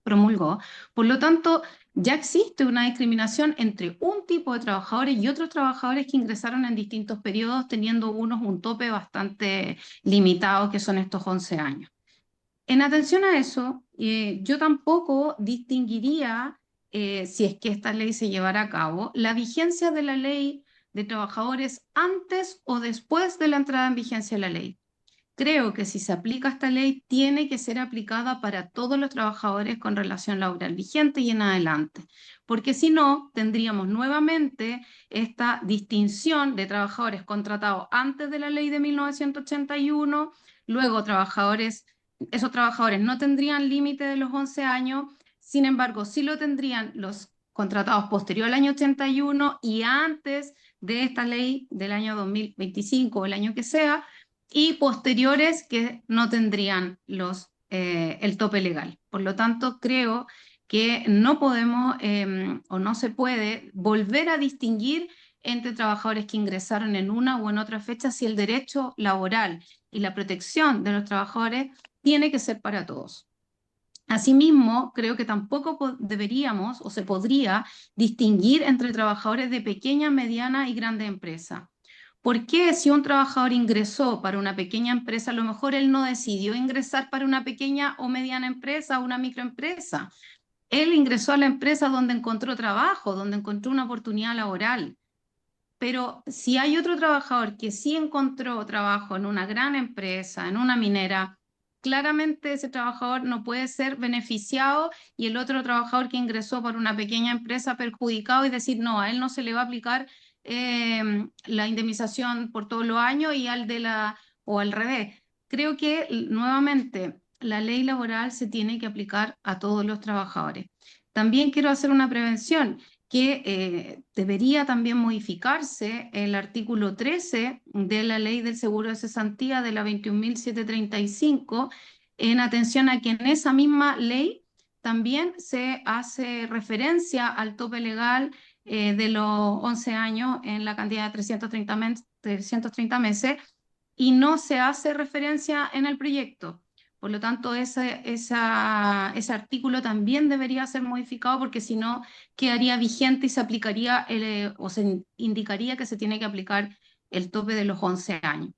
promulgó. Por lo tanto, ya existe una discriminación entre un tipo de trabajadores y otros trabajadores que ingresaron en distintos periodos, teniendo unos un tope bastante limitado, que son estos 11 años. En atención a eso, yo tampoco distinguiría, si es que esta ley se llevara a cabo, la vigencia de la ley de trabajadores antes o después de la entrada en vigencia de la ley. Creo que si se aplica esta ley, tiene que ser aplicada para todos los trabajadores con relación laboral vigente y en adelante, porque si no, tendríamos nuevamente esta distinción de trabajadores contratados antes de la ley de 1981, luego esos trabajadores no tendrían límite de los 11 años, sin embargo, sí lo tendrían los contratados posterior al año 81 y antes de esta ley del año 2025 o el año que sea, y posteriores que no tendrían el tope legal. Por lo tanto, creo que no podemos o no se puede volver a distinguir entre trabajadores que ingresaron en una u en otra fecha si el derecho laboral y la protección de los trabajadores tiene que ser para todos. Asimismo, creo que tampoco deberíamos o se podría distinguir entre trabajadores de pequeña, mediana y grande empresa. ¿Por qué si un trabajador ingresó para una pequeña empresa, a lo mejor él no decidió ingresar para una pequeña o mediana empresa o una microempresa? Él ingresó a la empresa donde encontró trabajo, donde encontró una oportunidad laboral. Pero si hay otro trabajador que sí encontró trabajo en una gran empresa, en una minera, claramente ese trabajador no puede ser beneficiado y el otro trabajador que ingresó por una pequeña empresa perjudicado y decir, no, a él no se le va a aplicar la indemnización por todos los años y o al revés. Creo que nuevamente la ley laboral se tiene que aplicar a todos los trabajadores. También quiero hacer una prevención que debería también modificarse el artículo 13 de la Ley del Seguro de Cesantía de la 21.735, en atención a que en esa misma ley también se hace referencia al tope legal de los 11 años en la cantidad de 330 meses y no se hace referencia en el proyecto. Por lo tanto, ese artículo también debería ser modificado porque si no quedaría vigente y se aplicaría o se indicaría que se tiene que aplicar el tope de los 11 años.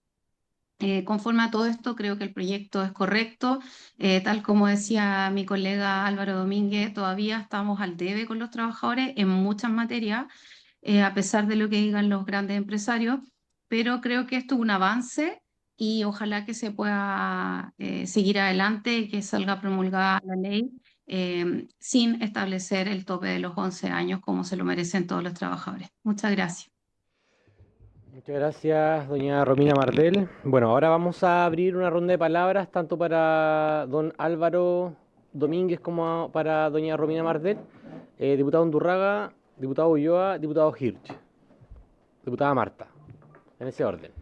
Conforme a todo esto, creo que el proyecto es correcto. Tal como decía mi colega Álvaro Domínguez, todavía estamos al debe con los trabajadores en muchas materias, a pesar de lo que digan los grandes empresarios, pero creo que esto es un avance y ojalá que se pueda seguir adelante y que salga promulgada la ley sin establecer el tope de los 11 años como se lo merecen todos los trabajadores. Muchas gracias. Muchas gracias, doña Romina Mardel. Bueno, ahora vamos a abrir una ronda de palabras, tanto para don Álvaro Domínguez como para doña Romina Mardel. Diputado Undurraga, diputado Ulloa, diputado Hirsch, diputada Marta, en ese orden.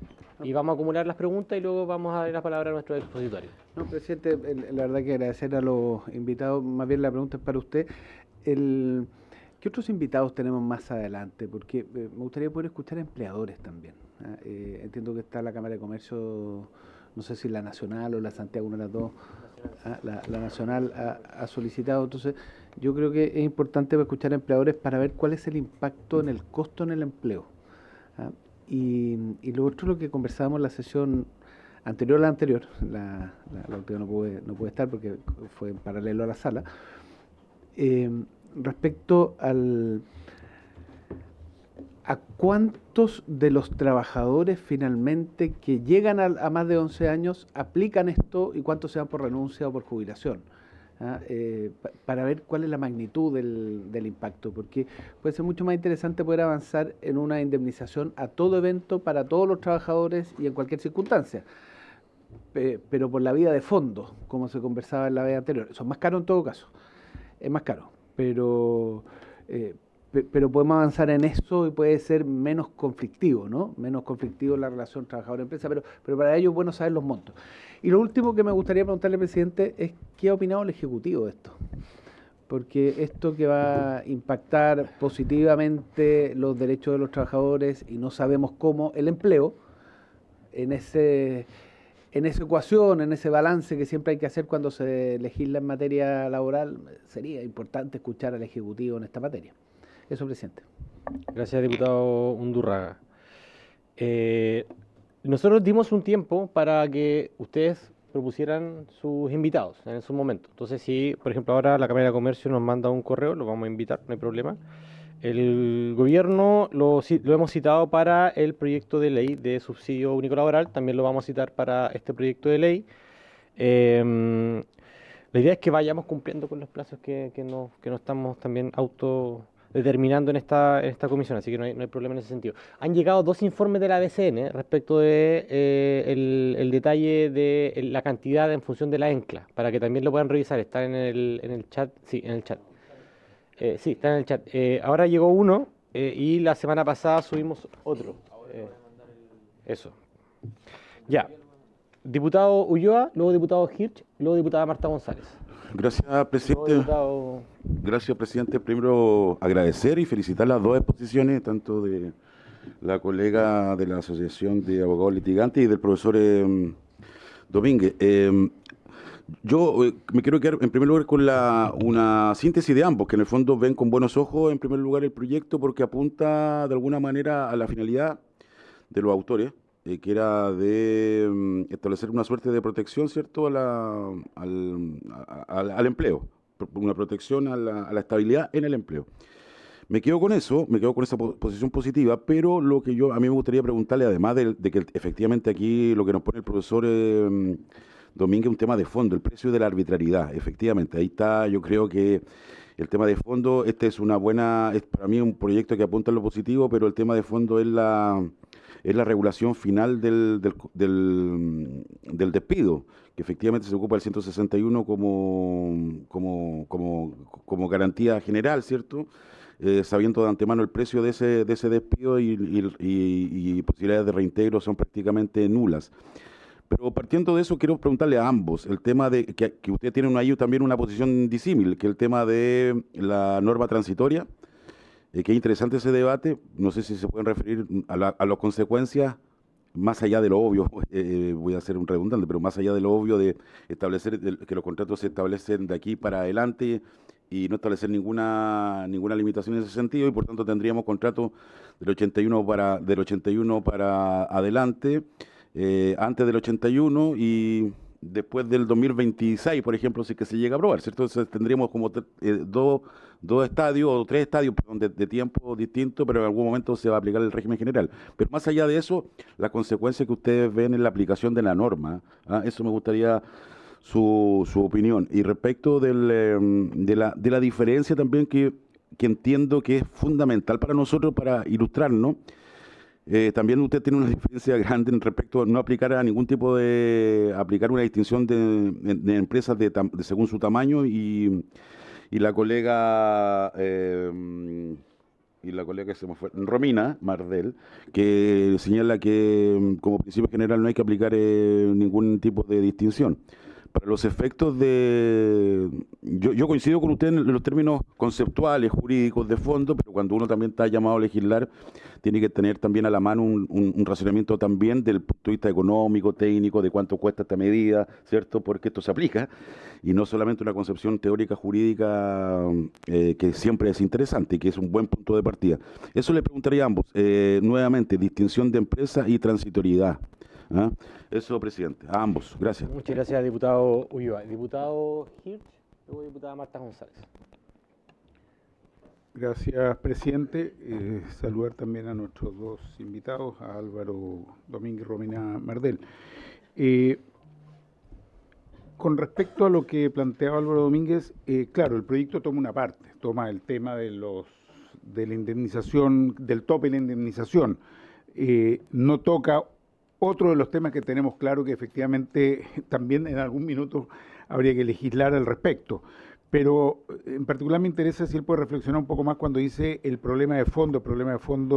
Y vamos a acumular las preguntas y luego vamos a dar la palabra a nuestro expositorio. No, presidente, la verdad que agradecer a los invitados, más bien la pregunta es para usted. ¿Qué otros invitados tenemos más adelante? Porque me gustaría poder escuchar a empleadores también. Entiendo que está la Cámara de Comercio, no sé si la Nacional o la Santiago, una de las dos. La Nacional ha solicitado, entonces yo creo que es importante escuchar a empleadores para ver cuál es el impacto en el costo en el empleo. Y lo otro, lo que conversábamos en la sesión anterior a la anterior, la última no pude estar porque fue en paralelo a la sala, respecto a cuántos de los trabajadores finalmente que llegan a más de 11 años aplican esto y cuántos se dan por renuncia o por jubilación. Para ver cuál es la magnitud del impacto, porque puede ser mucho más interesante poder avanzar en una indemnización a todo evento, para todos los trabajadores y en cualquier circunstancia, pero por la vía de fondo, como se conversaba en la vez anterior. Eso es más caro en todo caso, es más caro, pero podemos avanzar en eso y puede ser menos conflictivo, ¿no? Menos conflictivo la relación trabajador-empresa, pero para ello es bueno saber los montos. Y lo último que me gustaría preguntarle, presidente, es qué ha opinado el Ejecutivo de esto. Porque esto que va a impactar positivamente los derechos de los trabajadores y no sabemos cómo el empleo, en esa ecuación, en ese balance que siempre hay que hacer cuando se legisla en materia laboral, sería importante escuchar al Ejecutivo en esta materia. Eso, presidente. Gracias, diputado Undurraga. Nosotros dimos un tiempo para que ustedes propusieran sus invitados en su momento. Entonces, si, por ejemplo, ahora la Cámara de Comercio nos manda un correo, lo vamos a invitar, no hay problema. El gobierno lo hemos citado para el proyecto de ley de subsidio único laboral, también lo vamos a citar para este proyecto de ley. La idea es que vayamos cumpliendo con los plazos que nos estamos también autodeterminando en esta comisión, así que no hay problema en ese sentido. Han llegado 2 informes de la BCN respecto de el detalle de la cantidad en función de la ENCLA, para que también lo puedan revisar. Está en el chat, sí, en el chat. Sí, está en el chat. Ahora llegó uno y la semana pasada subimos otro. Eso. Ya. Diputado Ulloa, luego diputado Hirsch, luego diputada Marta González. Gracias, presidente. Diputado... Gracias, presidente. Primero, agradecer y felicitar las 2 exposiciones, tanto de la colega de la Asociación de Abogados Litigantes y del profesor Domínguez. Yo me quiero quedar en primer lugar con una síntesis de ambos, que en el fondo ven con buenos ojos en primer lugar el proyecto porque apunta de alguna manera a la finalidad de los autores, que era de establecer una suerte de protección, ¿cierto?, al empleo, una protección a la estabilidad en el empleo. Me quedo con eso, me quedo con esa posición positiva, pero lo que a mí me gustaría preguntarle, además de que efectivamente aquí lo que nos pone el profesor Domínguez es un tema de fondo, el precio de la arbitrariedad, efectivamente, ahí está, yo creo que el tema de fondo, este es para mí un proyecto que apunta a lo positivo, pero el tema de fondo es la regulación final del despido, que efectivamente se ocupa el 161 como garantía general, ¿cierto? Sabiendo de antemano el precio de ese despido y posibilidades de reintegro son prácticamente nulas. Pero partiendo de eso, quiero preguntarle a ambos el tema de que usted tiene ahí también una posición disímil, que el tema de la norma transitoria, que es interesante ese debate. No sé si se pueden referir a las consecuencias, más allá de lo obvio, voy a ser un redundante, pero más allá de lo obvio de establecer que los contratos se establecen de aquí para adelante y no establecer ninguna limitación en ese sentido, y por tanto tendríamos contratos del 81 para adelante, antes del 81 y después del 2026, por ejemplo, si es que se llega a aprobar, ¿cierto? Entonces tendríamos como dos estadios o tres estadios, perdón, de tiempo distintos, pero en algún momento se va a aplicar el régimen general. Pero más allá de eso, las consecuencias que ustedes ven en la aplicación de la norma, eso me gustaría su opinión. Y respecto de la diferencia también que entiendo que es fundamental para nosotros, para ilustrarnos, también usted tiene una diferencia grande en respecto a no aplicar a ningún tipo aplicar una distinción de empresas según su tamaño y la colega que se me fue, Romina Mardel, que señala que como principio general no hay que aplicar ningún tipo de distinción. Para los efectos yo coincido con usted en los términos conceptuales, jurídicos, de fondo, pero cuando uno también está llamado a legislar, tiene que tener también a la mano un razonamiento también del punto de vista económico, técnico, de cuánto cuesta esta medida, ¿cierto? Porque esto se aplica, y no solamente una concepción teórica, jurídica, que siempre es interesante y que es un buen punto de partida. Eso le preguntaría a ambos. Nuevamente, distinción de empresa y transitoriedad. Eso, presidente, a ambos. Gracias. Muchas gracias, diputado Ulloa. Diputado Hirsch, luego diputada Marta González. Gracias, presidente. Saludar también a nuestros dos invitados, a Álvaro Domínguez y Romina Mardel. Con respecto a lo que planteaba Álvaro Domínguez, claro, el proyecto toma una parte, toma el tema de la indemnización, del tope de la indemnización. No toca otro de los temas que tenemos claro que efectivamente también en algún minuto habría que legislar al respecto. Pero en particular me interesa si él puede reflexionar un poco más cuando dice el problema de fondo,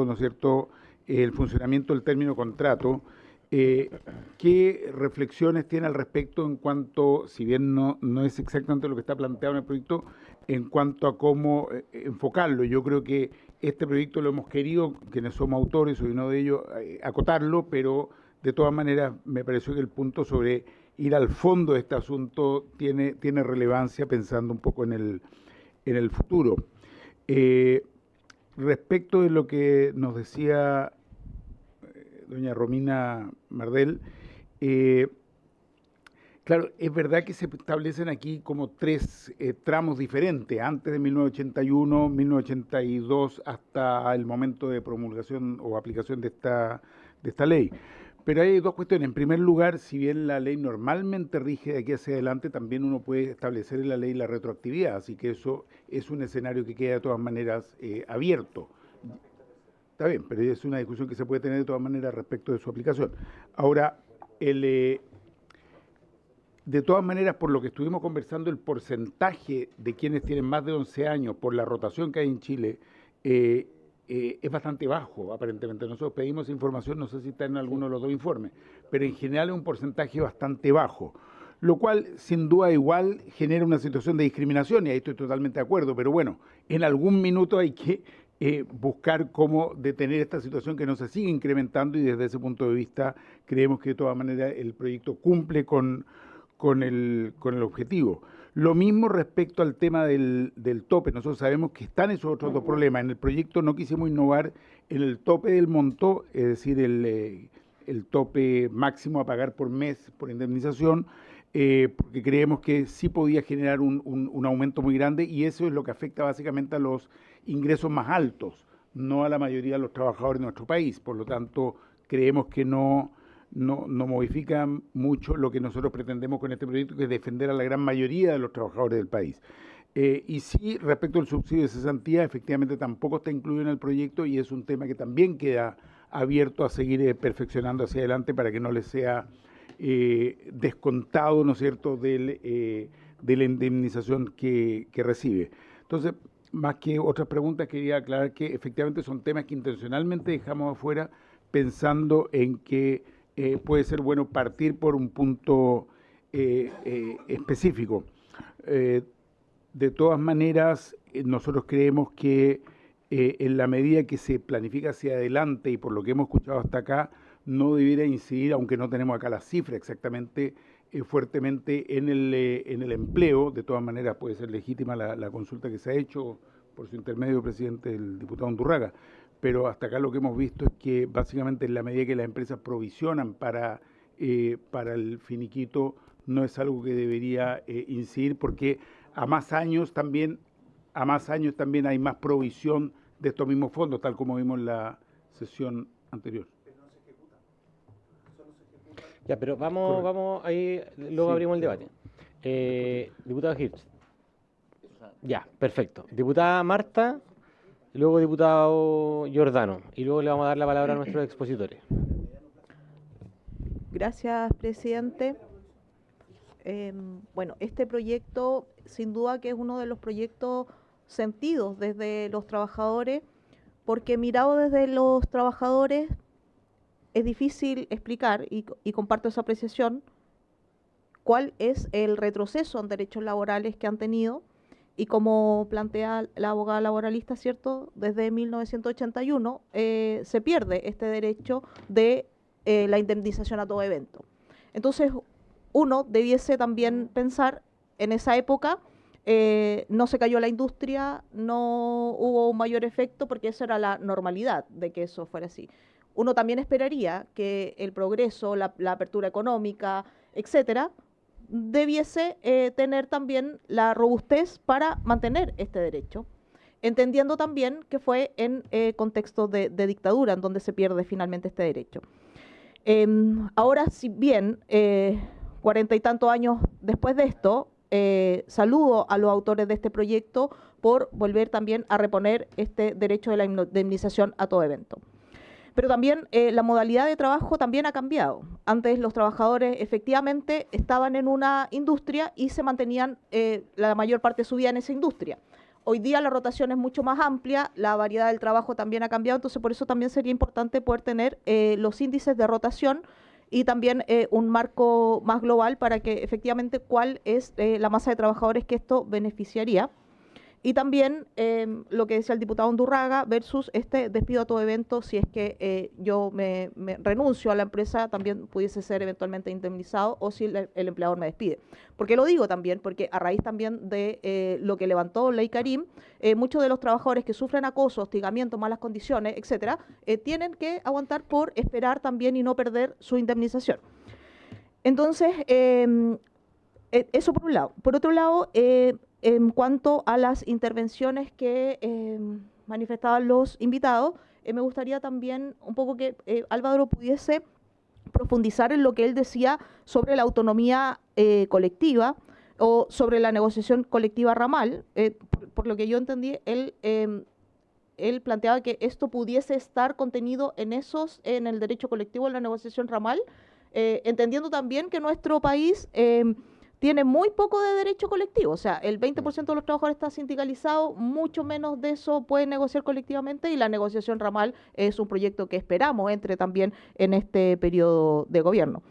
¿no es cierto?, el funcionamiento del término contrato. ¿Qué reflexiones tiene al respecto en cuanto, si bien no es exactamente lo que está planteado en el proyecto, en cuanto a cómo enfocarlo? Yo creo que este proyecto lo hemos querido, quienes somos autores, soy uno de ellos, acotarlo, pero de todas maneras me pareció que el punto sobre ir al fondo de este asunto tiene relevancia pensando un poco en el futuro. Respecto de lo que nos decía doña Romina Mardel, claro, es verdad que se establecen aquí como tres tramos diferentes, antes de 1981, 1982, hasta el momento de promulgación o aplicación de esta ley. Pero hay dos cuestiones. En primer lugar, si bien la ley normalmente rige de aquí hacia adelante, también uno puede establecer en la ley la retroactividad, así que eso es un escenario que queda de todas maneras abierto. Está bien, pero es una discusión que se puede tener de todas maneras respecto de su aplicación. Ahora, de todas maneras, por lo que estuvimos conversando, el porcentaje de quienes tienen más de 11 años por la rotación que hay en Chile es bastante bajo, aparentemente. Nosotros pedimos información, no sé si está en alguno de los dos informes, pero en general es un porcentaje bastante bajo, lo cual sin duda igual genera una situación de discriminación, y ahí estoy totalmente de acuerdo, pero bueno, en algún minuto hay que buscar cómo detener esta situación que no se sigue incrementando, y desde ese punto de vista creemos que de todas maneras el proyecto cumple con con el objetivo. Lo mismo respecto al tema del tope. Nosotros sabemos que están esos otros dos problemas. En el proyecto no quisimos innovar en el tope del monto, es decir, el tope máximo a pagar por mes por indemnización, porque creemos que sí podía generar un aumento muy grande, y eso es lo que afecta básicamente a los ingresos más altos, no a la mayoría de los trabajadores de nuestro país. Por lo tanto, creemos que no modifica mucho lo que nosotros pretendemos con este proyecto, que es defender a la gran mayoría de los trabajadores del país. Y sí, respecto al subsidio de cesantía, efectivamente tampoco está incluido en el proyecto, y es un tema que también queda abierto a seguir perfeccionando hacia adelante para que no les sea descontado, ¿no es cierto?, de la indemnización que recibe. Entonces, más que otras preguntas, quería aclarar que efectivamente son temas que intencionalmente dejamos afuera, pensando en que puede ser bueno partir por un punto específico. De todas maneras, nosotros creemos que en la medida que se planifica hacia adelante, y por lo que hemos escuchado hasta acá, no debiera incidir, aunque no tenemos acá la cifra exactamente, fuertemente en el empleo. De todas maneras, puede ser legítima la consulta que se ha hecho por su intermedio, presidente, el diputado Undurraga. Pero hasta acá lo que hemos visto es que básicamente en la medida que las empresas provisionan para el finiquito, no es algo que debería incidir, porque a más años también hay más provisión de estos mismos fondos, tal como vimos en la sesión anterior. Ya, pero vamos ahí, luego Sí. abrimos el debate. Diputado Hirsch. Ya, perfecto. Diputada Marta, luego diputado Giordano, y luego le vamos a dar la palabra a nuestros expositores. Gracias, presidente. Bueno, este proyecto sin duda que es uno de los proyectos sentidos desde los trabajadores, porque mirado desde los trabajadores es difícil explicar, y comparto esa apreciación, cuál es el retroceso en derechos laborales que han tenido, y como plantea la abogada laboralista, ¿cierto? Desde 1981 se pierde este derecho de la indemnización a todo evento. Entonces, uno debiese también pensar, en esa época no se cayó la industria, no hubo un mayor efecto, porque esa era la normalidad de que eso fuera así. Uno también esperaría que el progreso, la apertura económica, etcétera, debiese tener también la robustez para mantener este derecho, entendiendo también que fue en contexto de dictadura en donde se pierde finalmente este derecho. Ahora, si bien 40 y tantos años después de esto, saludo a los autores de este proyecto por volver también a reponer este derecho de la indemnización a todo evento. Pero también la modalidad de trabajo también ha cambiado. Antes los trabajadores efectivamente estaban en una industria y se mantenían la mayor parte de su vida en esa industria. Hoy día la rotación es mucho más amplia, la variedad del trabajo también ha cambiado, entonces por eso también sería importante poder tener los índices de rotación y también un marco más global para que efectivamente cuál es la masa de trabajadores que esto beneficiaría. Y también lo que decía el diputado Undurraga versus este despido a todo evento, si es que yo me renuncio a la empresa, también pudiese ser eventualmente indemnizado, o si el empleador me despide. ¿Por qué lo digo también? Porque a raíz también de lo que levantó Ley Karim, muchos de los trabajadores que sufren acoso, hostigamiento, malas condiciones, etcétera, tienen que aguantar por esperar también y no perder su indemnización. Entonces, eso por un lado. Por otro lado, en cuanto a las intervenciones que manifestaban los invitados, me gustaría también un poco que Álvaro pudiese profundizar en lo que él decía sobre la autonomía colectiva o sobre la negociación colectiva ramal. Por lo que yo entendí, él planteaba que esto pudiese estar contenido en el derecho colectivo, en la negociación ramal, entendiendo también que nuestro país tiene muy poco de derecho colectivo, o sea, el 20% de los trabajadores está sindicalizado, mucho menos de eso pueden negociar colectivamente, y la negociación ramal es un proyecto que esperamos entre también en este periodo de gobierno.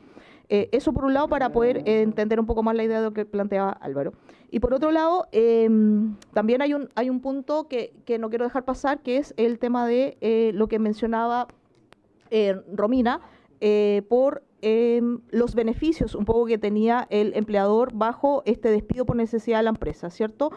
Eso por un lado, para poder entender un poco más la idea de lo que planteaba Álvaro. Y por otro lado, también hay un punto que no quiero dejar pasar, que es el tema de lo que mencionaba Romina, por los beneficios un poco que tenía el empleador bajo este despido por necesidad de la empresa, ¿cierto?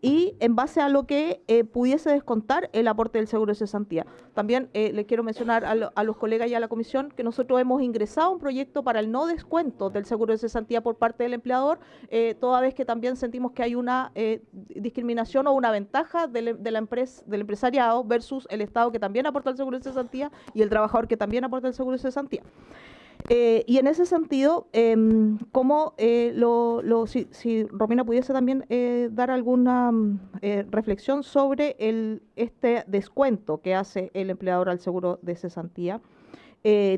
Y en base a lo que pudiese descontar el aporte del seguro de cesantía. También le quiero mencionar a los colegas y a la comisión que nosotros hemos ingresado un proyecto para el no descuento del seguro de cesantía por parte del empleador, toda vez que también sentimos que hay una discriminación o una ventaja del empresariado versus el Estado, que también aporta el seguro de cesantía, y el trabajador, que también aporta el seguro de cestantía. Y en ese sentido, si Romina pudiese también dar alguna reflexión sobre este descuento que hace el empleador al seguro de cesantía.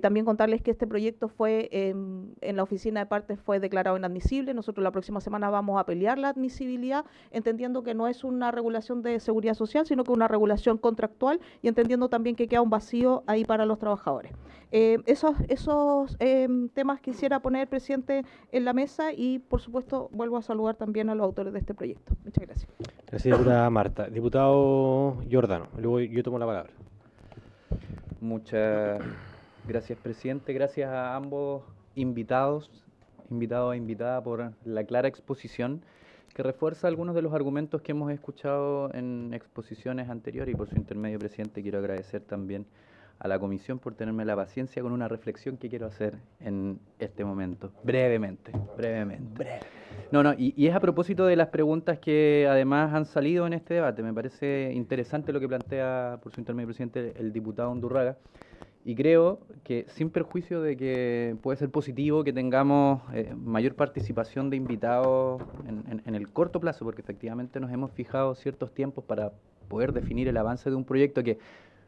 También contarles que este proyecto fue en la oficina de partes fue declarado inadmisible. Nosotros la próxima semana vamos a pelear la admisibilidad, entendiendo que no es una regulación de seguridad social, sino que una regulación contractual, y entendiendo también que queda un vacío ahí para los trabajadores. Esos temas quisiera poner, presidente, en la mesa, y por supuesto vuelvo a saludar también a los autores de este proyecto. Muchas gracias. Gracias, diputada Marta. Diputado Giordano, luego yo tomo la palabra. Muchas gracias, presidente. Gracias a ambos invitado e invitada por la clara exposición que refuerza algunos de los argumentos que hemos escuchado en exposiciones anteriores, y por su intermedio, presidente, quiero agradecer también a la comisión por tenerme la paciencia con una reflexión que quiero hacer en este momento, brevemente. Y es a propósito de las preguntas que además han salido en este debate. Me parece interesante lo que plantea, por su intermedio, presidente, el diputado Undurraga, y creo que, sin perjuicio de que puede ser positivo que tengamos mayor participación de invitados en el corto plazo, porque efectivamente nos hemos fijado ciertos tiempos para poder definir el avance de un proyecto que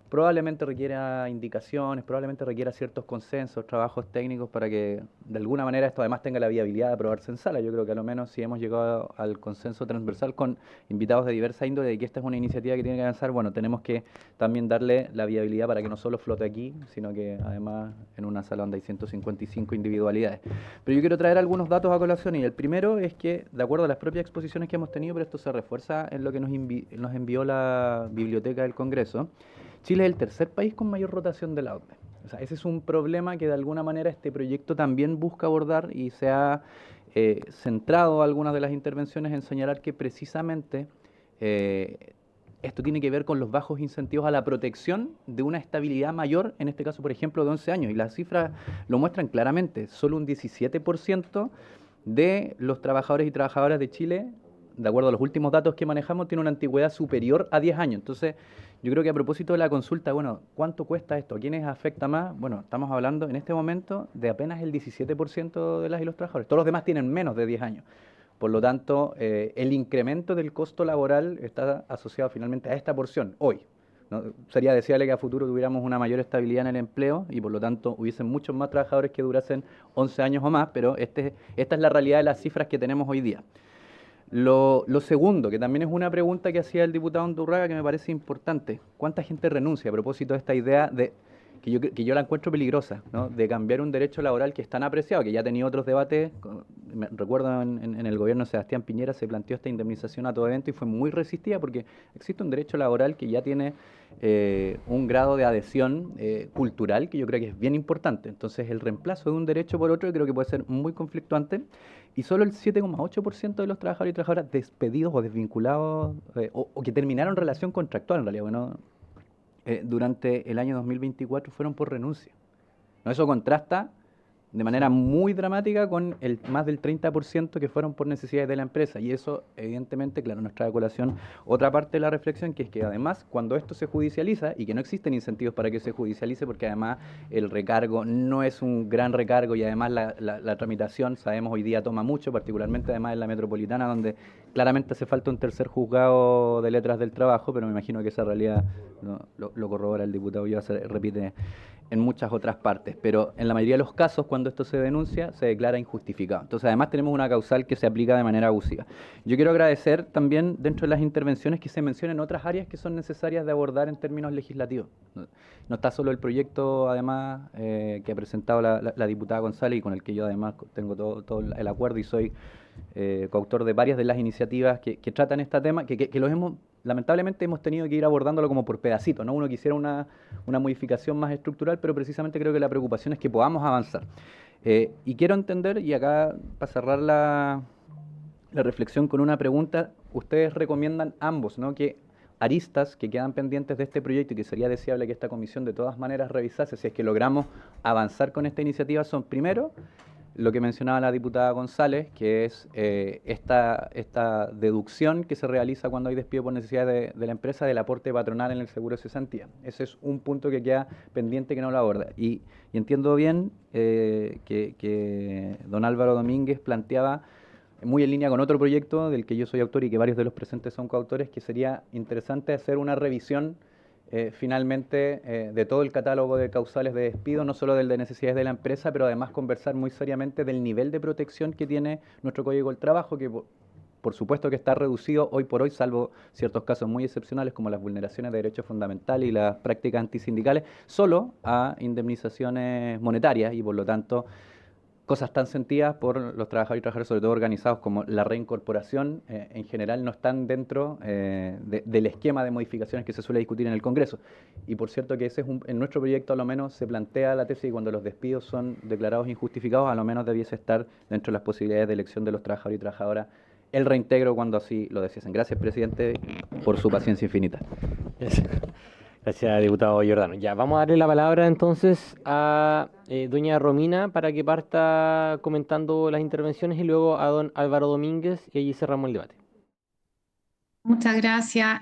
probablemente requiera indicaciones, probablemente requiera ciertos consensos, trabajos técnicos, para que de alguna manera esto además tenga la viabilidad de aprobarse en sala. Yo creo que a lo menos si hemos llegado al consenso transversal con invitados de diversa índole de que esta es una iniciativa que tiene que avanzar, bueno, tenemos que también darle la viabilidad para que no solo flote aquí, sino que además en una sala donde hay 155 individualidades. Pero yo quiero traer algunos datos a colación, y el primero es que, de acuerdo a las propias exposiciones que hemos tenido, pero esto se refuerza en lo que nos envió la Biblioteca del Congreso, Chile es el tercer país con mayor rotación de la OCDE. O sea, ese es un problema que de alguna manera este proyecto también busca abordar, y se ha centrado algunas de las intervenciones en señalar que precisamente esto tiene que ver con los bajos incentivos a la protección de una estabilidad mayor, en este caso, por ejemplo, de 11 años. Y las cifras lo muestran claramente. Solo un 17% de los trabajadores y trabajadoras de Chile, de acuerdo a los últimos datos que manejamos, tiene una antigüedad superior a 10 años. Entonces, yo creo que a propósito de la consulta, bueno, ¿cuánto cuesta esto? ¿A quiénes afecta más? Bueno, estamos hablando en este momento de apenas el 17% de las y los trabajadores. Todos los demás tienen menos de 10 años. Por lo tanto, el incremento del costo laboral está asociado finalmente a esta porción hoy, ¿no? Sería deseable que a futuro tuviéramos una mayor estabilidad en el empleo y por lo tanto hubiesen muchos más trabajadores que durasen 11 años o más, pero esta es la realidad de las cifras que tenemos hoy día. Lo segundo, que también es una pregunta que hacía el diputado Undurraga, que me parece importante: ¿cuánta gente renuncia? A propósito de esta idea de que yo la encuentro peligrosa, ¿no?, de cambiar un derecho laboral que es tan apreciado, que ya ha tenido otros debates. Recuerdo en el gobierno de Sebastián Piñera se planteó esta indemnización a todo evento y fue muy resistida, porque existe un derecho laboral que ya tiene un grado de adhesión cultural que yo creo que es bien importante. Entonces, el reemplazo de un derecho por otro yo creo que puede ser muy conflictuante, y solo el 7,8% de los trabajadores y trabajadoras despedidos o desvinculados o que terminaron relación contractual, en realidad, bueno, durante el año 2024 fueron por renuncia. ¿No? Eso contrasta de manera muy dramática con el más del 30% que fueron por necesidades de la empresa, y eso evidentemente, claro, nos trae a colación otra parte de la reflexión, que es que además cuando esto se judicializa, y que no existen incentivos para que se judicialice, porque además el recargo no es un gran recargo, y además la tramitación, sabemos, hoy día toma mucho, particularmente además en la metropolitana, donde claramente hace falta un tercer juzgado de letras del trabajo, pero me imagino que esa realidad lo corrobora el diputado, ya se repite en muchas otras partes, pero en la mayoría de los casos, cuando esto se denuncia, se declara injustificado. Entonces, además, tenemos una causal que se aplica de manera abusiva. Yo quiero agradecer también, dentro de las intervenciones, que se mencionen otras áreas que son necesarias de abordar en términos legislativos. No está solo el proyecto, además, que ha presentado la diputada González, y con el que yo, además, tengo todo el acuerdo, y soy coautor de varias de las iniciativas que tratan este tema, que los hemos lamentablemente hemos tenido que ir abordándolo como por pedacitos, ¿no? Uno quisiera una modificación más estructural, pero precisamente creo que la preocupación es que podamos avanzar. Y quiero entender, y acá para cerrar la reflexión con una pregunta, ustedes recomiendan ambos, ¿no? Que aristas que quedan pendientes de este proyecto y que sería deseable que esta comisión de todas maneras revisase si es que logramos avanzar con esta iniciativa son, primero, lo que mencionaba la diputada González, que es esta deducción que se realiza cuando hay despido por necesidad de la empresa del aporte patronal en el seguro de cesantía. Ese es un punto que queda pendiente que no lo aborda. Y entiendo bien que don Álvaro Domínguez planteaba, muy en línea con otro proyecto del que yo soy autor y que varios de los presentes son coautores, que sería interesante hacer una revisión finalmente de todo el catálogo de causales de despido, no solo del de necesidades de la empresa, pero además conversar muy seriamente del nivel de protección que tiene nuestro Código del Trabajo, que por supuesto que está reducido hoy por hoy, salvo ciertos casos muy excepcionales como las vulneraciones de derechos fundamentales y las prácticas antisindicales, solo a indemnizaciones monetarias y por lo tanto cosas tan sentidas por los trabajadores y trabajadoras, sobre todo organizados, como la reincorporación, en general no están dentro del esquema de modificaciones que se suele discutir en el Congreso. Y por cierto que ese es en nuestro proyecto a lo menos se plantea la tesis y cuando los despidos son declarados injustificados, a lo menos debiese estar dentro de las posibilidades de elección de los trabajadores y trabajadoras el reintegro cuando así lo deseesen. Gracias, presidente, por su paciencia infinita. Gracias, diputado Giordano. Ya, vamos a darle la palabra entonces a doña Romina para que parta comentando las intervenciones y luego a don Álvaro Domínguez y allí cerramos el debate. Muchas gracias.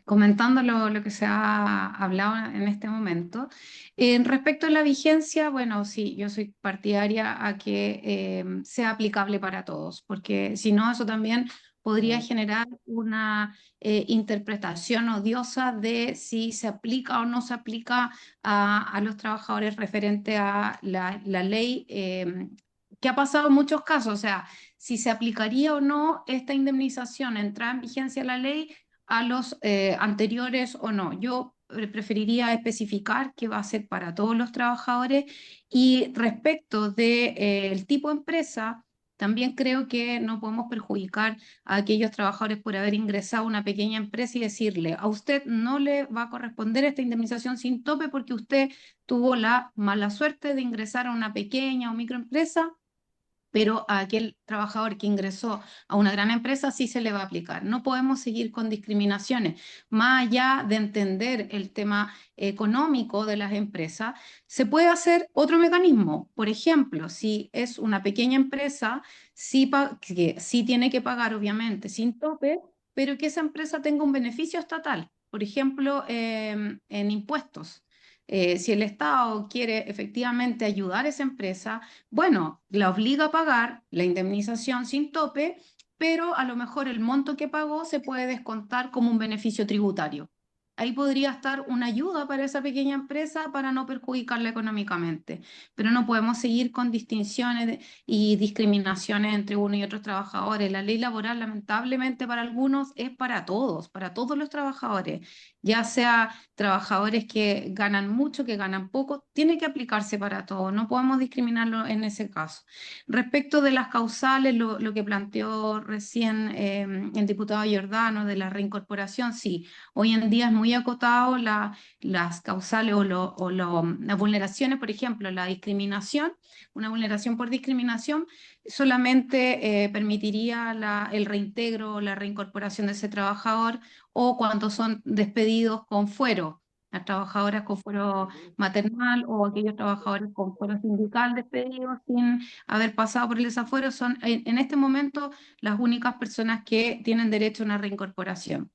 Comentando lo que se ha hablado en este momento, respecto a la vigencia, bueno, sí, yo soy partidaria a que sea aplicable para todos, porque si no, eso también podría generar una interpretación odiosa de si se aplica o no se aplica a los trabajadores referente a la ley, que ha pasado en muchos casos, o sea, si se aplicaría o no esta indemnización, entra en vigencia la ley a los anteriores o no. Yo preferiría especificar que va a ser para todos los trabajadores y respecto del tipo de empresa, también creo que no podemos perjudicar a aquellos trabajadores por haber ingresado a una pequeña empresa y decirle, a usted no le va a corresponder esta indemnización sin tope porque usted tuvo la mala suerte de ingresar a una pequeña o microempresa, pero a aquel trabajador que ingresó a una gran empresa sí se le va a aplicar. No podemos seguir con discriminaciones. Más allá de entender el tema económico de las empresas, se puede hacer otro mecanismo. Por ejemplo, si es una pequeña empresa, que sí tiene que pagar, obviamente, sin tope, pero que esa empresa tenga un beneficio estatal. Por ejemplo, en impuestos. Si el Estado quiere efectivamente ayudar a esa empresa, bueno, la obliga a pagar la indemnización sin tope, pero a lo mejor el monto que pagó se puede descontar como un beneficio tributario. Ahí podría estar una ayuda para esa pequeña empresa para no perjudicarla económicamente, pero no podemos seguir con distinciones y discriminaciones entre uno y otros trabajadores. La ley laboral, lamentablemente para algunos, es para todos los trabajadores, ya sea trabajadores que ganan mucho, que ganan poco, tiene que aplicarse para todos, no podemos discriminarlo en ese caso. Respecto de las causales, lo que planteó recién el diputado Giordano de la reincorporación, sí, hoy en día es muy acotado las causales las vulneraciones, por ejemplo, la discriminación, una vulneración por discriminación solamente permitiría el reintegro, la reincorporación de ese trabajador o cuando son despedidos con fuero, las trabajadoras con fuero maternal o aquellos trabajadores con fuero sindical despedidos sin haber pasado por el desafuero, son en este momento las únicas personas que tienen derecho a una reincorporación.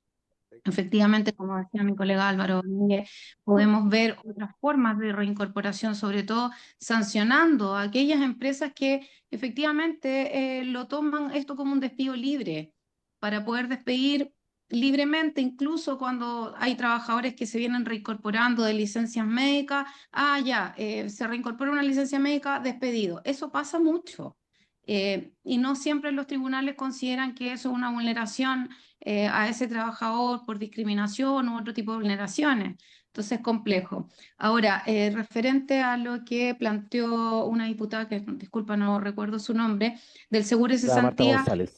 Efectivamente, como decía mi colega Álvaro Domínguez, podemos ver otras formas de reincorporación, sobre todo sancionando a aquellas empresas que efectivamente lo toman esto como un despido libre, para poder despedir libremente, incluso cuando hay trabajadores que se vienen reincorporando de licencias médicas, se reincorpora una licencia médica, despedido. Eso pasa mucho. Y no siempre los tribunales consideran que eso es una vulneración a ese trabajador por discriminación u otro tipo de vulneraciones. Entonces es complejo. Ahora, referente a lo que planteó una diputada, que disculpa, no recuerdo su nombre, del seguro de La Marta cesantía, González.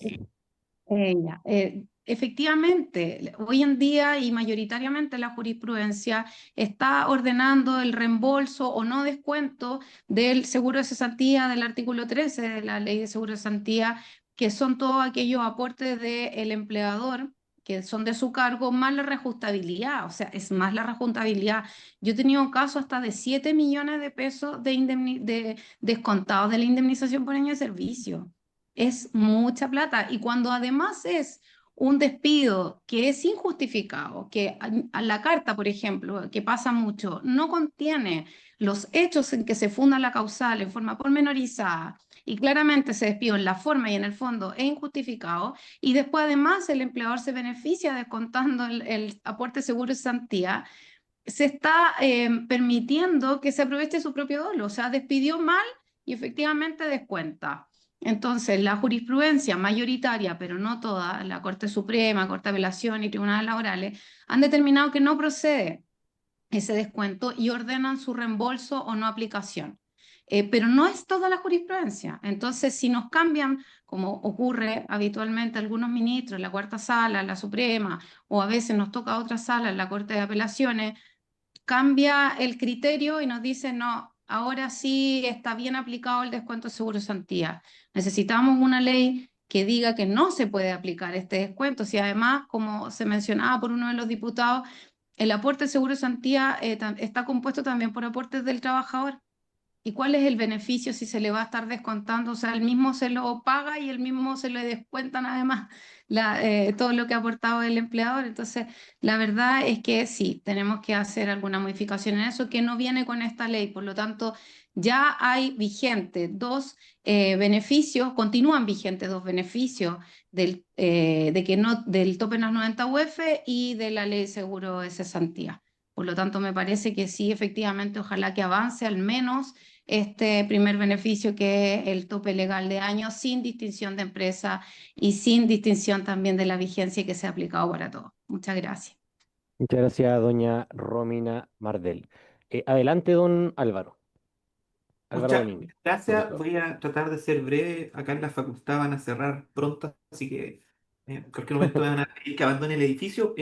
efectivamente, hoy en día y mayoritariamente la jurisprudencia está ordenando el reembolso o no descuento del seguro de cesantía del artículo 13 de la Ley de Seguro de Cesantía, que son todos aquellos aportes del empleador que son de su cargo, más la reajustabilidad, o sea, es más la reajustabilidad. Yo he tenido casos hasta de 7 millones de pesos de descontados de la indemnización por año de servicio. Es mucha plata. Y cuando además es un despido que es injustificado, que a la carta, por ejemplo, que pasa mucho, no contiene los hechos en que se funda la causal en forma pormenorizada y claramente se despidió en la forma y en el fondo es injustificado, y después además el empleador se beneficia descontando el aporte seguro de cesantía, se está permitiendo que se aproveche su propio dolo, o sea, despidió mal y efectivamente descuenta. Entonces, la jurisprudencia mayoritaria, pero no toda, la Corte Suprema, Corte de Apelación y Tribunales Laborales, han determinado que no procede ese descuento y ordenan su reembolso o no aplicación. Pero no es toda la jurisprudencia. Entonces, si nos cambian, como ocurre habitualmente a algunos ministros, la cuarta sala, la Suprema, o a veces nos toca otra sala, la Corte de Apelaciones, cambia el criterio y nos dice, no, ahora sí está bien aplicado el descuento de seguro de cesantía. Necesitamos una ley que diga que no se puede aplicar este descuento, si además, como se mencionaba por uno de los diputados, el aporte de seguro de cesantía está compuesto también por aportes del trabajador. ¿Y cuál es el beneficio si se le va a estar descontando? O sea, el mismo se lo paga y el mismo se le descuentan además todo lo que ha aportado el empleador. Entonces, la verdad es que sí, tenemos que hacer alguna modificación en eso que no viene con esta ley. Por lo tanto, ya hay vigentes dos beneficios, continúan vigentes dos beneficios del tope en las 90 UF y de la ley de seguro de cesantía. Por lo tanto, me parece que sí, efectivamente, ojalá que avance al menos este primer beneficio, que es el tope legal de años, sin distinción de empresa y sin distinción también de la vigencia que se ha aplicado para todos. Muchas gracias. Muchas gracias, doña Romina Mardel. Adelante, don Álvaro. Álvaro Muchas Domínguez. gracias. Profesor. Voy a tratar de ser breve. Acá en la facultad van a cerrar pronto, así que en cualquier momento van a pedir que abandone el edificio.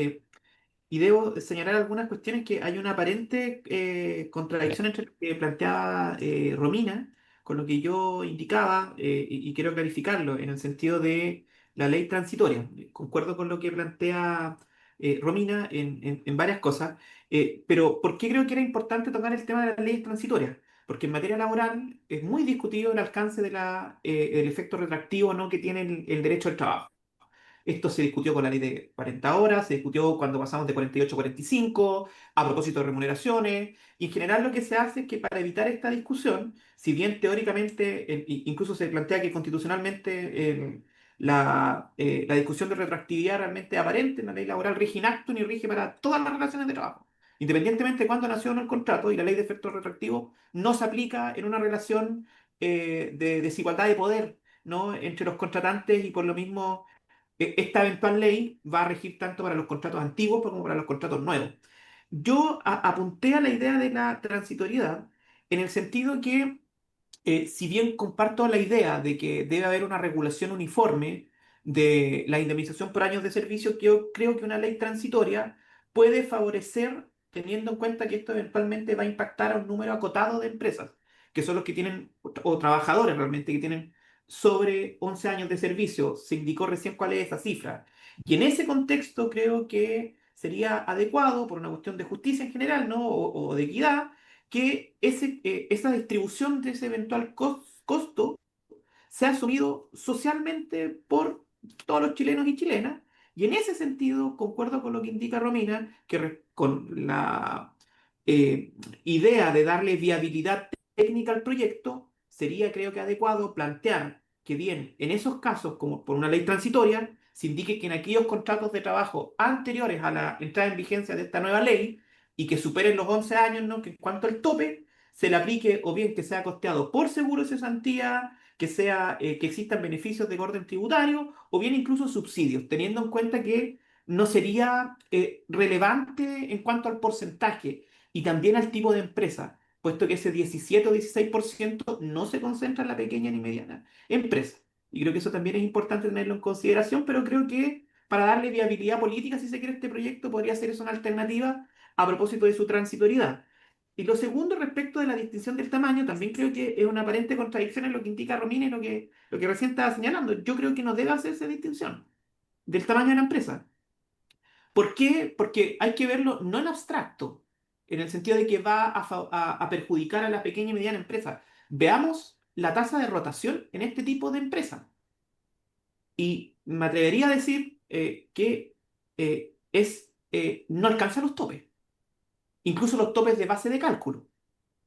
Y debo señalar algunas cuestiones que hay una aparente contradicción entre lo que planteaba Romina con lo que yo indicaba, y quiero clarificarlo en el sentido de la ley transitoria. Concuerdo con lo que plantea Romina en varias cosas, pero ¿por qué creo que era importante tocar el tema de las leyes transitorias? Porque en materia laboral es muy discutido el alcance de el efecto retractivo o no que tiene el derecho al trabajo. Esto se discutió con la ley de 40 horas, se discutió cuando pasamos de 48 a 45, a propósito de remuneraciones, y en general lo que se hace es que para evitar esta discusión, si bien teóricamente, incluso se plantea que constitucionalmente la discusión de retroactividad realmente aparente en la ley laboral rige in acto ni rige para todas las relaciones de trabajo. Independientemente de cuándo nació o no el contrato, y la ley de efectos retroactivos no se aplica en una relación de desigualdad de poder, ¿no?, entre los contratantes, y por lo mismo esta eventual ley va a regir tanto para los contratos antiguos como para los contratos nuevos. Yo apunté a la idea de la transitoriedad en el sentido que, si bien comparto la idea de que debe haber una regulación uniforme de la indemnización por años de servicio, que yo creo que una ley transitoria puede favorecer, teniendo en cuenta que esto eventualmente va a impactar a un número acotado de empresas, que son los que tienen, o trabajadores realmente, que tienen sobre 11 años de servicio. Se indicó recién cuál es esa cifra. Y en ese contexto creo que sería adecuado, por una cuestión de justicia en general, ¿no?, o de equidad, que esa distribución de ese eventual costo sea asumido socialmente por todos los chilenos y chilenas. Y en ese sentido, concuerdo con lo que indica Romina, con la idea de darle viabilidad técnica al proyecto, sería, creo que, adecuado plantear que bien, en esos casos, como por una ley transitoria, se indique que en aquellos contratos de trabajo anteriores a la entrada en vigencia de esta nueva ley y que superen los 11 años, ¿no?, que en cuanto al tope, se le aplique, o bien que sea costeado por seguro de cesantía, que sea, que existan beneficios de orden tributario, o bien incluso subsidios, teniendo en cuenta que no sería relevante en cuanto al porcentaje y también al tipo de empresa, puesto que ese 17 o 16% no se concentra en la pequeña ni mediana empresa. Y creo que eso también es importante tenerlo en consideración, pero creo que para darle viabilidad política, si se quiere, a este proyecto, podría ser eso una alternativa a propósito de su transitoriedad. Y lo segundo, respecto de la distinción del tamaño, también creo que es una aparente contradicción en lo que indica Romina y lo que recién estaba señalando. Yo creo que no debe hacerse distinción del tamaño de la empresa. ¿Por qué? Porque hay que verlo no en abstracto, en el sentido de que va a perjudicar a la pequeña y mediana empresa. Veamos la tasa de rotación en este tipo de empresa. Y me atrevería a decir que no alcanza los topes, incluso los topes de base de cálculo,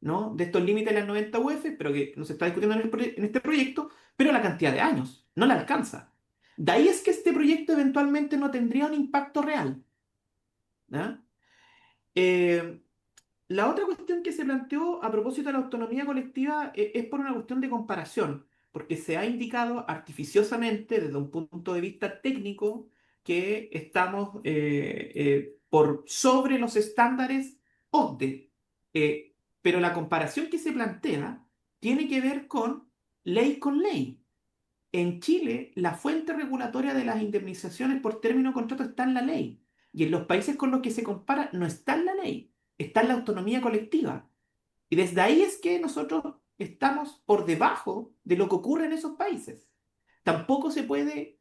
¿no? De estos límites de las 90 UF, pero que no se está discutiendo en este proyecto, pero la cantidad de años no la alcanza. De ahí es que este proyecto eventualmente no tendría un impacto real. ¿Ya? La otra cuestión que se planteó a propósito de la autonomía colectiva es por una cuestión de comparación, porque se ha indicado artificiosamente desde un punto de vista técnico que estamos por sobre los estándares OCDE. Pero la comparación que se plantea tiene que ver con ley. En Chile, la fuente regulatoria de las indemnizaciones por término de contrato está en la ley. Y en los países con los que se compara no está en la ley, está en la autonomía colectiva. Y desde ahí es que nosotros estamos por debajo de lo que ocurre en esos países. Tampoco se puede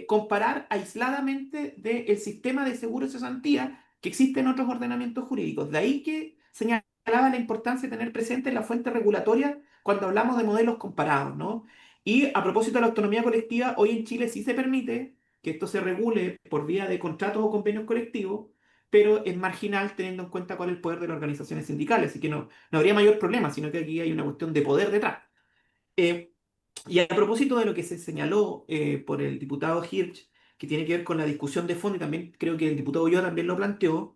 comparar aisladamente del sistema de seguro de cesantía que existe en otros ordenamientos jurídicos. De ahí que señalaba la importancia de tener presente la fuente regulatoria cuando hablamos de modelos comparados, ¿no? Y a propósito de la autonomía colectiva, hoy en Chile sí se permite que esto se regule por vía de contratos o convenios colectivos, pero es marginal teniendo en cuenta cuál es el poder de las organizaciones sindicales, así que no habría mayor problema, sino que aquí hay una cuestión de poder detrás. Eh, y a propósito de lo que se señaló por el diputado Hirsch, que tiene que ver con la discusión de fondo, y también creo que el diputado Yo también lo planteó,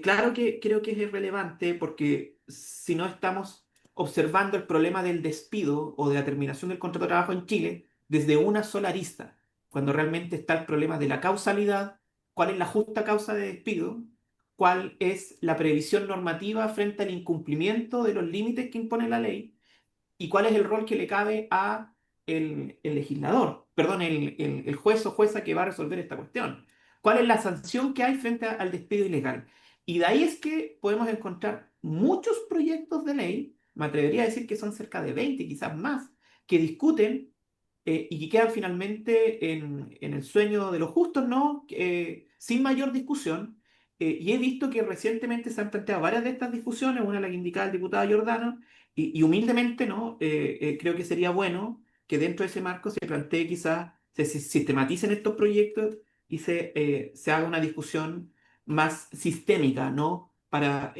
claro que creo que es relevante porque si no estamos observando el problema del despido o de la terminación del contrato de trabajo en Chile desde una sola arista, cuando realmente está el problema de la causalidad, cuál es la justa causa de despido, cuál es la previsión normativa frente al incumplimiento de los límites que impone la ley, y cuál es el rol que le cabe a el legislador, perdón, el juez o jueza que va a resolver esta cuestión. ¿Cuál es la sanción que hay frente al despido ilegal? Y de ahí es que podemos encontrar muchos proyectos de ley, me atrevería a decir que son cerca de 20, quizás más, que discuten y que quedan finalmente en el sueño de los justos, ¿no? Sin mayor discusión. Y he visto que recientemente se han planteado varias de estas discusiones, una la que indicaba el diputado Giordano, y humildemente, ¿no? Creo que sería bueno que dentro de ese marco se plantee quizás, se sistematicen estos proyectos y se haga una discusión más sistémica, ¿no? Para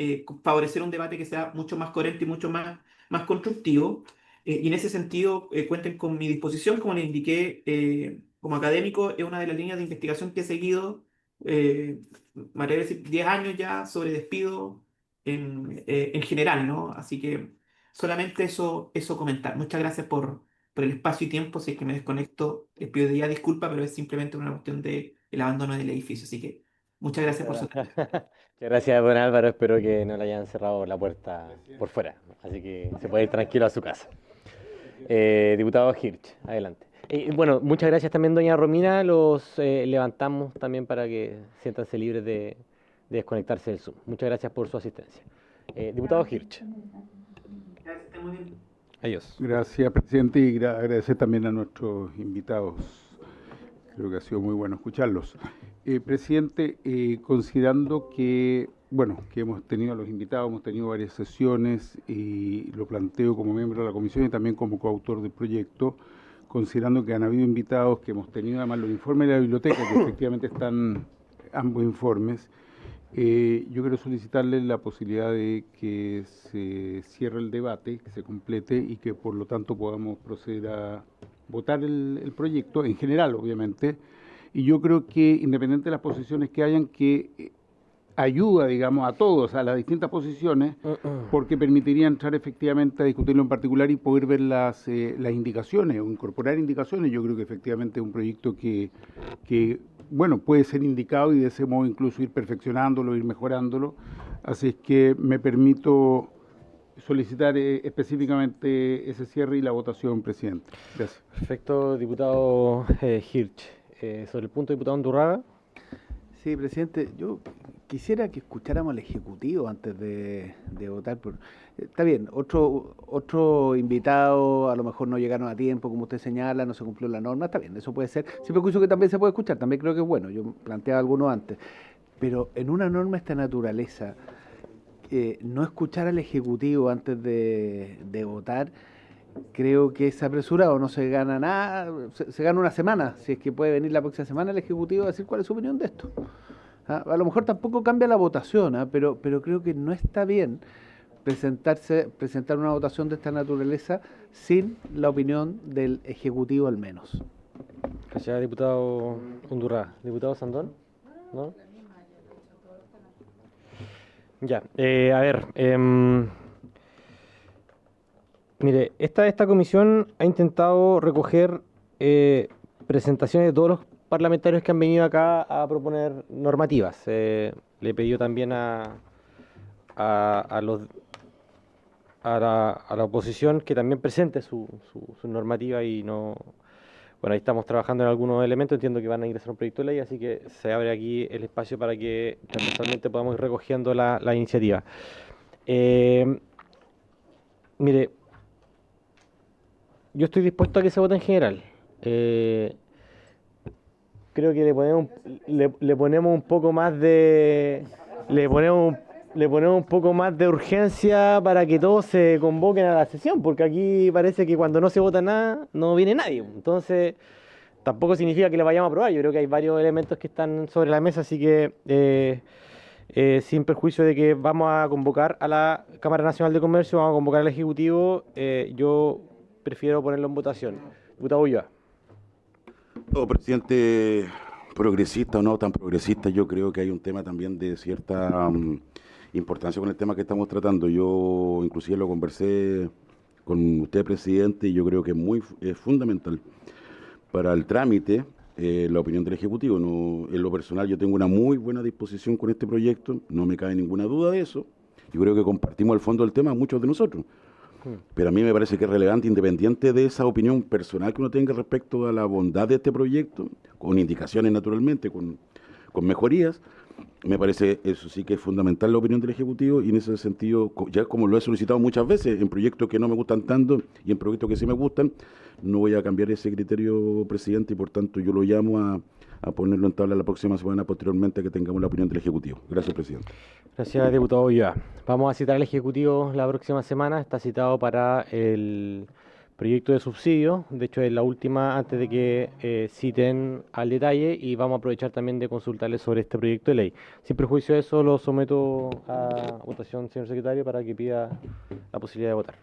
favorecer un debate que sea mucho más coherente y mucho más constructivo. Y en ese sentido, cuenten con mi disposición, como les indiqué, como académico, es una de las líneas de investigación que he seguido, me atrevo a decir, 10 años ya sobre despido en general, ¿no? Así que solamente eso comentar. Muchas gracias por el espacio y tiempo. Si es que me desconecto, les pido ya disculpa, pero es simplemente una cuestión del abandono del edificio. Así que muchas gracias por su atención. Muchas gracias, don Álvaro. Espero que no le hayan cerrado la puerta por fuera. Así que se puede ir tranquilo a su casa. Diputado Hirsch, adelante. Bueno, muchas gracias también, doña Romina. Los levantamos también para que siéntanse libres de desconectarse del Zoom. Muchas gracias por su asistencia. Diputado Hirsch. Gracias, está muy bien. Adiós. Gracias, presidente, y agradecer también a nuestros invitados. Creo que ha sido muy bueno escucharlos. Presidente, considerando que, bueno, que hemos tenido a los invitados, hemos tenido varias sesiones y lo planteo como miembro de la comisión y también como coautor del proyecto, considerando que han habido invitados, que hemos tenido además los informes de la biblioteca, que efectivamente están ambos informes, yo quiero solicitarle la posibilidad de que se cierre el debate, que se complete y que por lo tanto podamos proceder a votar el proyecto, en general obviamente, y yo creo que independiente de las posiciones que hayan, que ayuda, digamos, a todos, a las distintas posiciones, porque permitiría entrar efectivamente a discutirlo en particular y poder ver las indicaciones o incorporar indicaciones. Yo creo que efectivamente es un proyecto que bueno, puede ser indicado y de ese modo incluso ir perfeccionándolo, ir mejorándolo. Así es que me permito solicitar específicamente ese cierre y la votación, presidente. Gracias. Perfecto, diputado Hirsch. sobre el punto, diputado Undurraga. Sí, presidente, yo quisiera que escucháramos al Ejecutivo antes de votar. Está bien, otro invitado a lo mejor no llegaron a tiempo, como usted señala, no se cumplió la norma, está bien, eso puede ser. Siempre escucho que también se puede escuchar, también creo que es bueno, yo planteaba algunos antes. Pero en una norma de esta naturaleza, no escuchar al Ejecutivo antes de votar, creo que es apresurado, no se gana nada, se gana una semana, si es que puede venir la próxima semana el Ejecutivo a decir cuál es su opinión de esto. A lo mejor tampoco cambia la votación, pero creo que no está bien presentar una votación de esta naturaleza sin la opinión del Ejecutivo al menos. Gracias, diputado Undurraga. ¿Diputado Sandón? ¿No? Ya, a ver, mire, esta comisión ha intentado recoger presentaciones de todos los parlamentarios que han venido acá a proponer normativas. Le he pedido también a la oposición que también presente su normativa y no... Bueno, ahí estamos trabajando en algunos elementos, entiendo que van a ingresar un proyecto de ley, así que se abre aquí el espacio para que transversalmente podamos ir recogiendo la iniciativa. Mire, yo estoy dispuesto a que se vote en general. Creo que le ponemos un poco más de... Le ponemos un poco más de urgencia para que todos se convoquen a la sesión, porque aquí parece que cuando no se vota nada, no viene nadie. Entonces, tampoco significa que lo vayamos a aprobar. Yo creo que hay varios elementos que están sobre la mesa, así que sin perjuicio de que vamos a convocar a la Cámara Nacional de Comercio, vamos a convocar al Ejecutivo, yo prefiero ponerlo en votación. Diputado Ulloa. No, presidente, progresista o no tan progresista, yo creo que hay un tema también de cierta importancia con el tema que estamos tratando. Yo inclusive lo conversé con usted, presidente, y yo creo que es fundamental para el trámite la opinión del Ejecutivo. No, en lo personal yo tengo una muy buena disposición con este proyecto, no me cabe ninguna duda de eso. Yo creo que compartimos el fondo del tema muchos de nosotros. Pero a mí me parece que es relevante, independiente de esa opinión personal que uno tenga respecto a la bondad de este proyecto, con indicaciones naturalmente, con mejorías, me parece eso sí que es fundamental la opinión del Ejecutivo, y en ese sentido, ya como lo he solicitado muchas veces, en proyectos que no me gustan tanto y en proyectos que sí me gustan, no voy a cambiar ese criterio, presidente, y por tanto yo lo llamo a ponerlo en tabla la próxima semana posteriormente a que tengamos la opinión del Ejecutivo. Gracias, presidente. Gracias, diputado Ulloa. Vamos a citar al Ejecutivo la próxima semana, está citado para el proyecto de subsidio, de hecho es la última antes de que citen al detalle, y vamos a aprovechar también de consultarles sobre este proyecto de ley. Sin perjuicio de eso, lo someto a votación, señor secretario, para que pida la posibilidad de votar.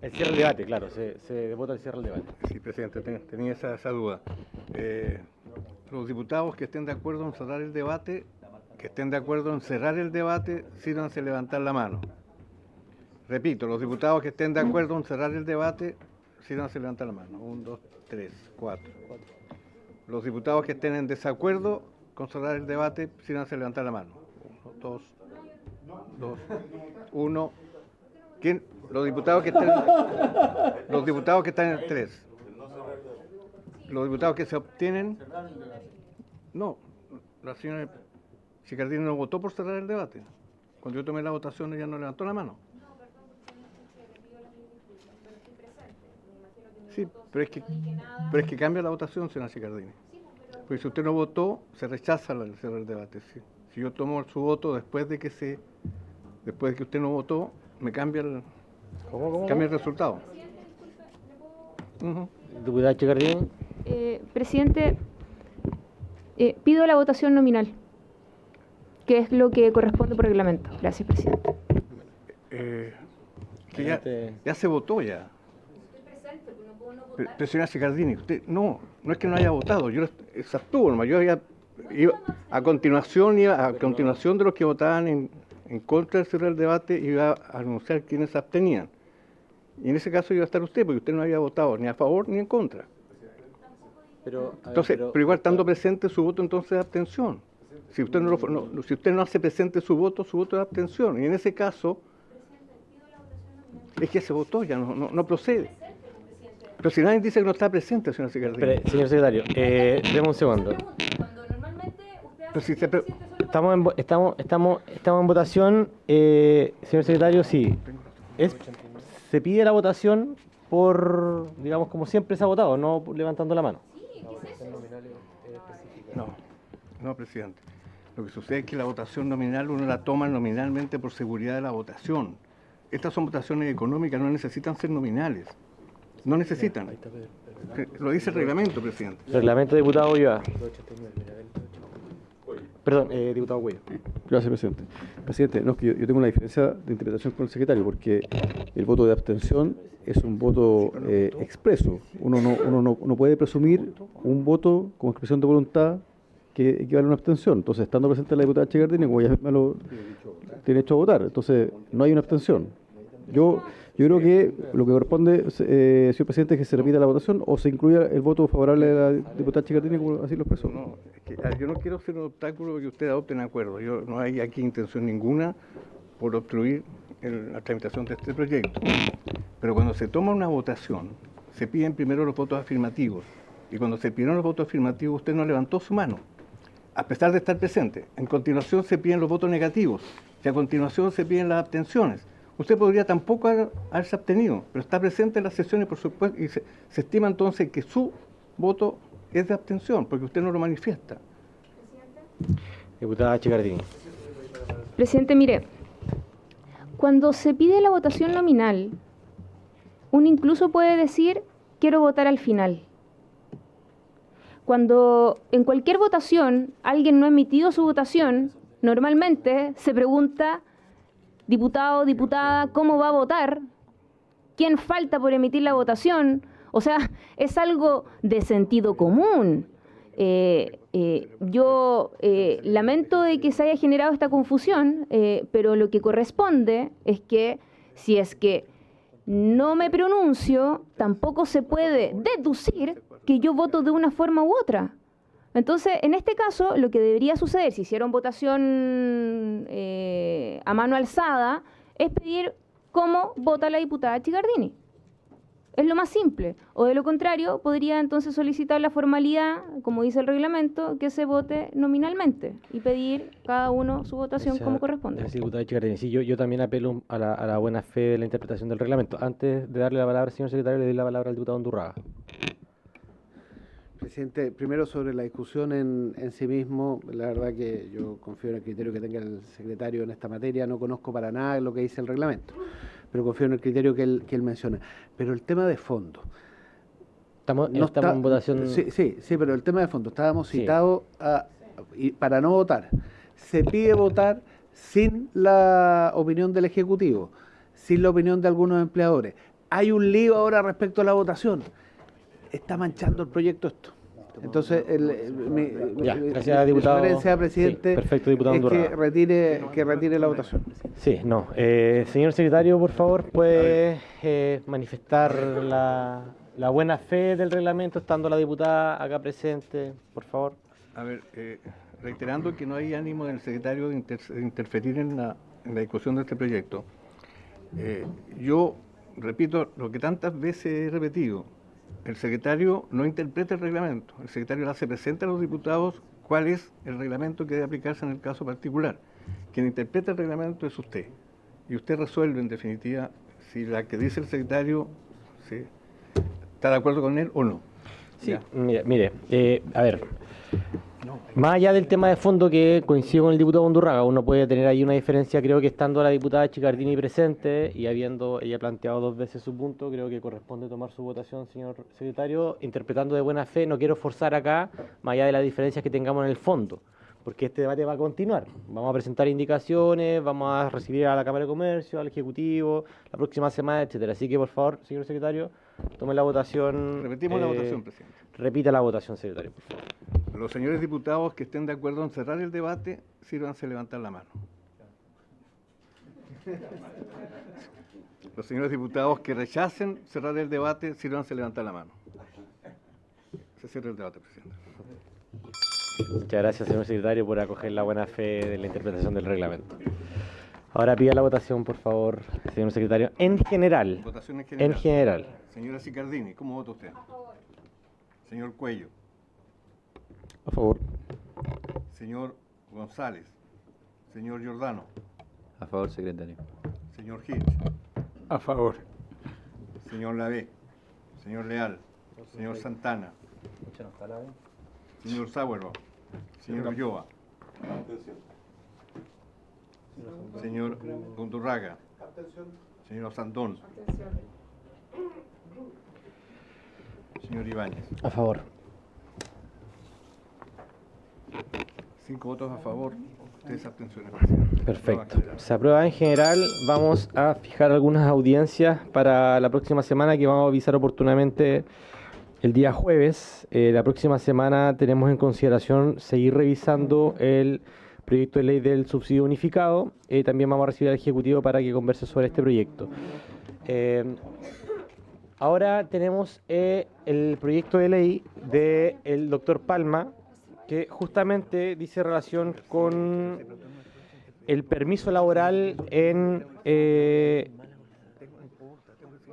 El cierre del debate, claro, se vota el cierre del debate. Sí, presidente, tenía esa duda. Los diputados que estén de acuerdo en cerrar el debate, sírvanse a levantar la mano. Repito, los diputados que estén de acuerdo en cerrar el debate, sírvanse a levantar la mano. 1, 2, 3, 4. Los diputados que estén en desacuerdo con cerrar el debate, sírvanse a levantar la mano. 1, 2, 1. ¿Quién? Los diputados que están en el 3. Los diputados que se obtienen. No, la señora Sicardini no votó por cerrar el debate. Cuando yo tomé la votación, ella no levantó la mano. Sí, pero es que cambia la votación, señora Sicardini. Porque si usted no votó, se rechaza el cerrar el debate. ¿Sí? Si yo tomo su voto después de que usted no votó, me cambia el resultado. Diputada Sicardini. Presidente, pido la votación nominal, que es lo que corresponde por reglamento. Gracias, presidente. Que ya se votó ya. Pero señora Sicardini, usted no es que no haya votado, yo se abstuvo nomás, yo iba a continuación de los que votaban en contra del cierre del debate, iba a anunciar quiénes se abstenían. Y en ese caso iba a estar usted, porque usted no había votado ni a favor ni en contra. Pero igual estando presente su voto, entonces es abstención. Si usted si usted no hace presente su voto es abstención. Y en ese caso es que se votó, ya no procede. Pero si nadie dice que no está presente, señor secretario. Espere, señor secretario, deme un segundo. Pero si se pre- Estamos en votación, señor secretario, sí. Se pide la votación por, digamos, como siempre se ha votado, no levantando la mano. No, presidente. Lo que sucede es que la votación nominal uno la toma nominalmente por seguridad de la votación. Estas son votaciones económicas, no necesitan ser nominales. No necesitan. Lo dice el reglamento, presidente. Reglamento, diputado Ulloa. Perdón, diputado Huello. Gracias, presidente. Presidente, no, es que yo tengo una diferencia de interpretación con el secretario, porque el voto de abstención es un voto expreso. Uno no puede presumir un voto como expresión de voluntad que equivale a una abstención. Entonces, estando presente la diputada Chicardini, como ya me lo tiene hecho a votar, entonces no hay una abstención. Yo creo que lo que corresponde, señor presidente, es que se repita la votación o se incluya el voto favorable de la diputada Chicardini, como así lo expresó. No, es que, yo no quiero ser un obstáculo que ustedes adopten acuerdo. No hay aquí intención ninguna por obstruir la tramitación de este proyecto. Pero cuando se toma una votación, se piden primero los votos afirmativos. Y cuando se pidieron los votos afirmativos, usted no levantó su mano, a pesar de estar presente. En continuación se piden los votos negativos. Y a continuación se piden las abstenciones. Usted podría tampoco haberse abstenido, pero está presente en la sesión y por supuesto y se estima entonces que su voto es de abstención, porque usted no lo manifiesta. Diputada Chicardini. Presidente, mire, cuando se pide la votación nominal, uno incluso puede decir, quiero votar al final. Cuando en cualquier votación alguien no ha emitido su votación, normalmente se pregunta, diputado, diputada, ¿cómo va a votar? ¿Quién falta por emitir la votación? O sea, es algo de sentido común. Yo lamento de que se haya generado esta confusión, pero lo que corresponde es que si es que no me pronuncio, tampoco se puede deducir que yo voto de una forma u otra. Entonces, en este caso, lo que debería suceder, si hicieron votación a mano alzada, es pedir cómo vota la diputada Chicardini. Es lo más simple. O de lo contrario, podría entonces solicitar la formalidad, como dice el reglamento, que se vote nominalmente y pedir cada uno su votación como corresponde. Gracias, diputada Chicardini. Sí, yo también apelo a la buena fe de la interpretación del reglamento. Antes de darle la palabra al señor secretario, le doy la palabra al diputado Undurraga. Presidente, primero sobre la discusión en sí mismo, la verdad que yo confío en el criterio que tenga el secretario en esta materia, no conozco para nada lo que dice el reglamento, pero confío en el criterio que él menciona. Pero el tema de fondo... Estamos en votación... Sí, pero el tema de fondo, estábamos citados para no votar. Se pide votar sin la opinión del Ejecutivo, sin la opinión de algunos empleadores. Hay un lío ahora respecto a la votación. Está manchando el proyecto esto. Entonces, gracias, diputado. Mi sugerencia, presidente, sí, perfecto, diputado es que retire la votación. Sí, no. Señor secretario, por favor, puede manifestar la buena fe del reglamento, estando la diputada acá presente, por favor. A ver, reiterando que no hay ánimo del secretario de interferir en la discusión de este proyecto. Yo repito lo que tantas veces he repetido. El secretario no interpreta el reglamento, el secretario le hace presente a los diputados cuál es el reglamento que debe aplicarse en el caso particular. Quien interpreta el reglamento es usted, y usted resuelve en definitiva si la que dice el secretario está de acuerdo con él o no. Sí, mire, a ver, más allá del tema de fondo que coincido con el diputado Undurraga, uno puede tener ahí una diferencia, creo que estando la diputada Chicardini presente y habiendo ella planteado 2 veces su punto, creo que corresponde tomar su votación, señor secretario, interpretando de buena fe. No quiero forzar acá, más allá de las diferencias que tengamos en el fondo, porque este debate va a continuar. Vamos a presentar indicaciones, vamos a recibir a la Cámara de Comercio, al Ejecutivo, la próxima semana, etcétera. Así que, por favor, señor secretario, tome la votación. Repetimos la votación, presidente. Repita la votación, secretario, por favor. Los señores diputados que estén de acuerdo en cerrar el debate, sírvanse a levantar la mano. Los señores diputados que rechacen cerrar el debate, sírvanse a levantar la mano. Se cierra el debate, presidente. Muchas gracias, señor secretario, por acoger la buena fe de la interpretación del reglamento. Ahora pida la votación, por favor, señor secretario, en general. Votación en general. En general. Señora Sicardini, ¿cómo vota usted? A favor. Señor Cuello. A favor. Señor González. Señor Giordano. A favor, secretario. Señor Hitch. A favor. Señor Lavé. Señor Leal. Señor Santana. Señor Sauerbaum. Señor Ulloa. Señor Undurraga. Señor Sandón. Señor Ibáñez. A favor. 5 votos a favor, 3 abstenciones, presidente. Perfecto. Se aprueba en general. Vamos a fijar algunas audiencias para la próxima semana que vamos a avisar oportunamente el día jueves. La próxima semana tenemos en consideración seguir revisando el proyecto de ley del subsidio unificado. También vamos a recibir al Ejecutivo para que converse sobre este proyecto. Ahora tenemos el proyecto de ley del doctor Palma, que justamente dice relación con el permiso laboral en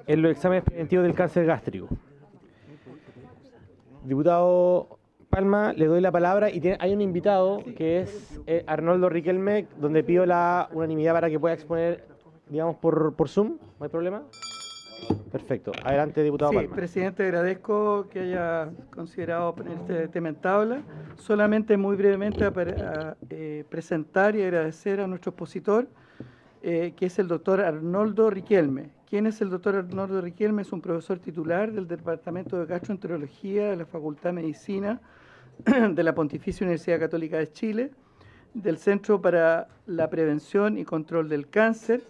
los exámenes preventivos del cáncer gástrico. Diputado Palma, le doy la palabra y hay un invitado que es Arnoldo Riquelme, donde pido la unanimidad para que pueda exponer, digamos, por Zoom. ¿No hay problema? Perfecto. Adelante, diputado Sí, Palma. presidente, agradezco que haya considerado poner este tema en tabla. Solamente muy brevemente para presentar y agradecer a nuestro expositor, que es el doctor Arnoldo Riquelme. ¿Quién es el doctor Arnoldo Riquelme? Es un profesor titular del Departamento de Gastroenterología de la Facultad de Medicina de la Pontificia Universidad Católica de Chile, del Centro para la Prevención y Control del Cáncer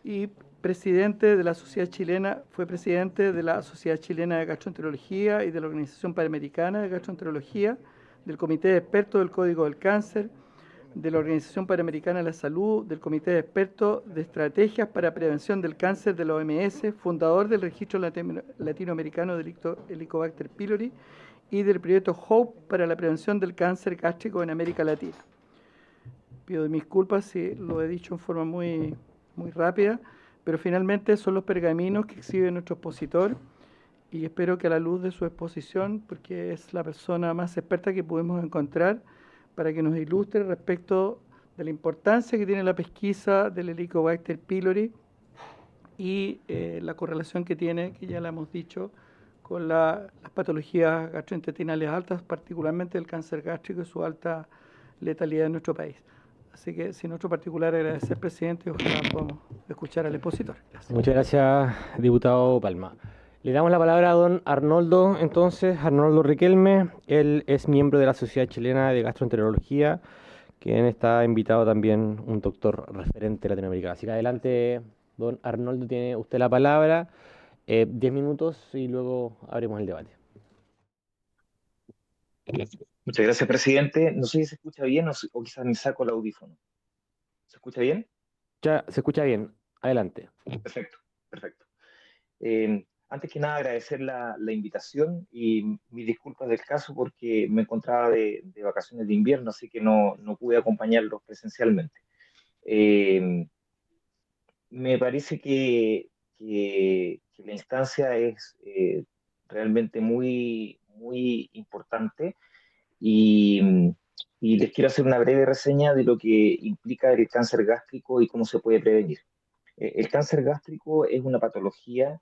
y presidente de la Sociedad Chilena, fue presidente de la Sociedad Chilena de Gastroenterología y de la Organización Panamericana de Gastroenterología, del Comité de Expertos del Código del Cáncer, de la Organización Panamericana de la Salud, del Comité de Expertos de Estrategias para Prevención del Cáncer de la OMS, fundador del Registro Latinoamericano del Helicobacter pylori y del proyecto HOPE para la prevención del cáncer gástrico en América Latina. Pido disculpas si lo he dicho en forma muy rápida, pero finalmente son los pergaminos que exhibe nuestro expositor y espero que a la luz de su exposición, porque es la persona más experta que pudimos encontrar, para que nos ilustre respecto de la importancia que tiene la pesquisa del Helicobacter pylori y la correlación que tiene, que ya la hemos dicho, con las patologías gastrointestinales altas, particularmente el cáncer gástrico y su alta letalidad en nuestro país. Así que, sin otro particular, agradecer, presidente, y ojalá podamos escuchar al expositor. Gracias. Muchas gracias, diputado Palma. Le damos la palabra a don Arnoldo, entonces, Arnoldo Riquelme. Él es miembro de la Sociedad Chilena de Gastroenterología, quien está invitado también un doctor referente latinoamericano. Así que adelante, don Arnoldo, tiene usted la palabra. 10 minutos y luego abrimos el debate. Muchas gracias, presidente. No sé si se escucha bien o quizás me saco el audífono. ¿Se escucha bien? Ya, se escucha bien. Adelante. Perfecto, perfecto. Antes que nada, agradecer la invitación y mis disculpas del caso porque me encontraba de vacaciones de invierno, así que no pude acompañarlos presencialmente. Me parece que la instancia es realmente muy importante y les quiero hacer una breve reseña de lo que implica el cáncer gástrico y cómo se puede prevenir. El cáncer gástrico es una patología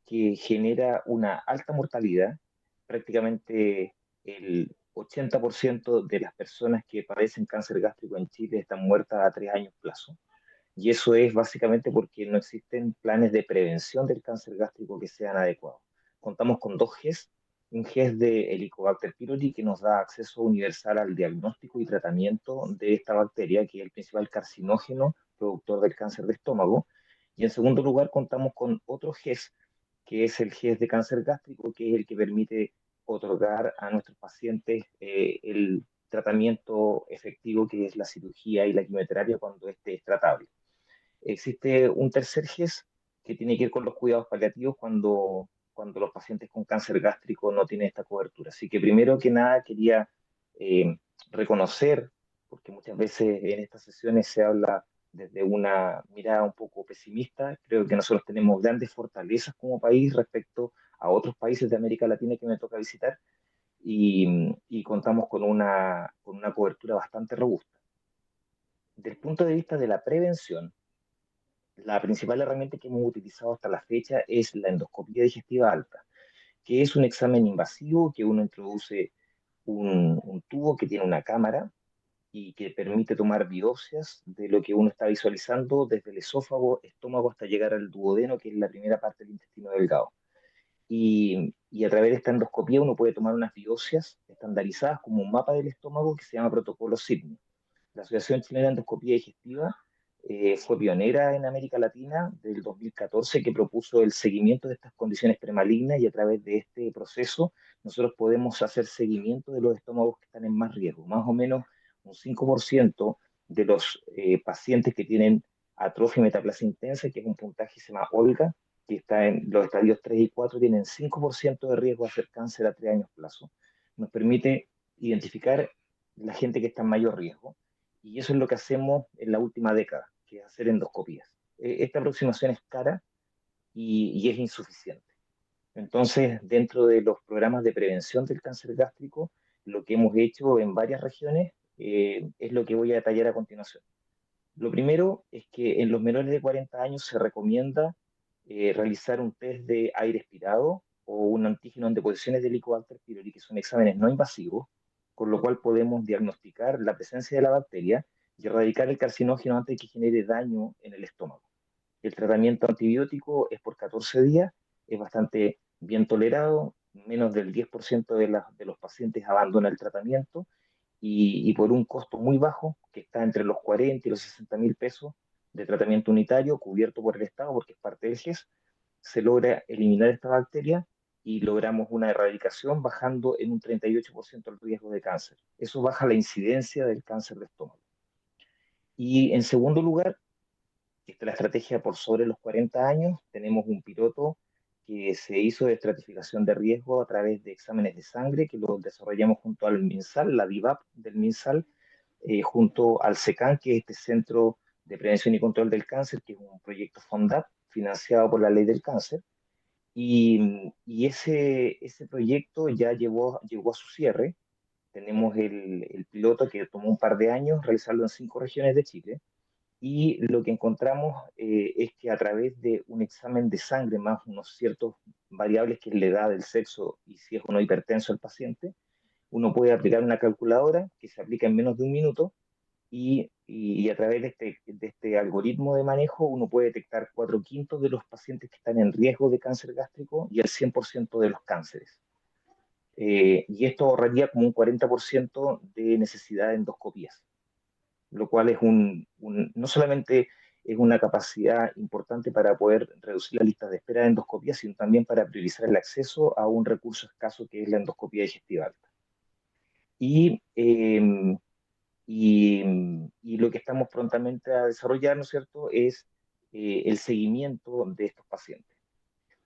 que genera una alta mortalidad. Prácticamente el 80% de las personas que padecen cáncer gástrico en Chile están muertas a 3 años plazo. Y eso es básicamente porque no existen planes de prevención del cáncer gástrico que sean adecuados. Contamos con 2 GES, un GES de Helicobacter pylori que nos da acceso universal al diagnóstico y tratamiento de esta bacteria, que es el principal carcinógeno productor del cáncer de estómago. Y en segundo lugar contamos con otro GES, que es el GES de cáncer gástrico, que es el que permite otorgar a nuestros pacientes el tratamiento efectivo, que es la cirugía y la quimioterapia cuando este es tratable. Existe un tercer GES que tiene que ver con los cuidados paliativos cuando los pacientes con cáncer gástrico no tienen esta cobertura. Así que primero que nada quería reconocer, porque muchas veces en estas sesiones se habla desde una mirada un poco pesimista. Creo que nosotros tenemos grandes fortalezas como país respecto a otros países de América Latina que me toca visitar y contamos con una cobertura bastante robusta. Desde el punto de vista de la prevención, la principal herramienta que hemos utilizado hasta la fecha es la endoscopía digestiva alta, que es un examen invasivo que uno introduce un tubo que tiene una cámara y que permite tomar biopsias de lo que uno está visualizando desde el esófago, estómago hasta llegar al duodeno, que es la primera parte del intestino delgado. Y a través de esta endoscopía uno puede tomar unas biopsias estandarizadas como un mapa del estómago que se llama protocolo Sydney. La Asociación Chilena de Endoscopía Digestiva fue pionera en América Latina del 2014 que propuso el seguimiento de estas condiciones premalignas y a través de este proceso nosotros podemos hacer seguimiento de los estómagos que están en más riesgo. Más o menos un 5% de los pacientes que tienen atrofia metaplasia intensa, que es un puntaje que se llama OLGA, que está en los estadios 3 y 4, tienen 5% de riesgo de hacer cáncer a 3 años plazo. Nos permite identificar la gente que está en mayor riesgo. Y eso es lo que hacemos en la última década, que es hacer endoscopías. Esta aproximación es cara y es insuficiente. Entonces, dentro de los programas de prevención del cáncer gástrico, lo que hemos hecho en varias regiones es lo que voy a detallar a continuación. Lo primero es que en los menores de 40 años se recomienda realizar un test de aire expirado o un antígeno en deposiciones de Helicobacter pylori, que son exámenes no invasivos, con lo cual podemos diagnosticar la presencia de la bacteria y erradicar el carcinógeno antes de que genere daño en el estómago. El tratamiento antibiótico es por 14 días, es bastante bien tolerado, menos del 10% de los pacientes abandona el tratamiento y por un costo muy bajo, que está entre los 40 y los 60.000 pesos de tratamiento unitario cubierto por el Estado, porque es parte del GES, se logra eliminar esta bacteria y logramos una erradicación bajando en un 38% el riesgo de cáncer. Eso baja la incidencia del cáncer de estómago. Y en segundo lugar, esta es la estrategia por sobre los 40 años, tenemos un piloto que se hizo de estratificación de riesgo a través de exámenes de sangre que lo desarrollamos junto al MinSal, la DIVAP del MinSal, junto al SECAN, que es este Centro de Prevención y Control del Cáncer, que es un proyecto FONDAP financiado por la Ley del Cáncer. Y ese proyecto ya llegó a su cierre. Tenemos el piloto que tomó un par de años realizarlo en 5 regiones de Chile. Y lo que encontramos es que a través de un examen de sangre más unos ciertos variables que es la edad, el sexo y si es o no hipertenso el paciente, uno puede aplicar una calculadora que se aplica en menos de un minuto y a través de este algoritmo de manejo uno puede detectar 4/5 de los pacientes que están en riesgo de cáncer gástrico y el 100% de los cánceres. Y esto ahorraría como un 40% de necesidad de endoscopías, lo cual es no solamente es una capacidad importante para poder reducir la lista de espera de endoscopía, sino también para priorizar el acceso a un recurso escaso que es la endoscopía digestiva alta. Y lo que estamos prontamente a desarrollar, ¿no es cierto?, es el seguimiento de estos pacientes.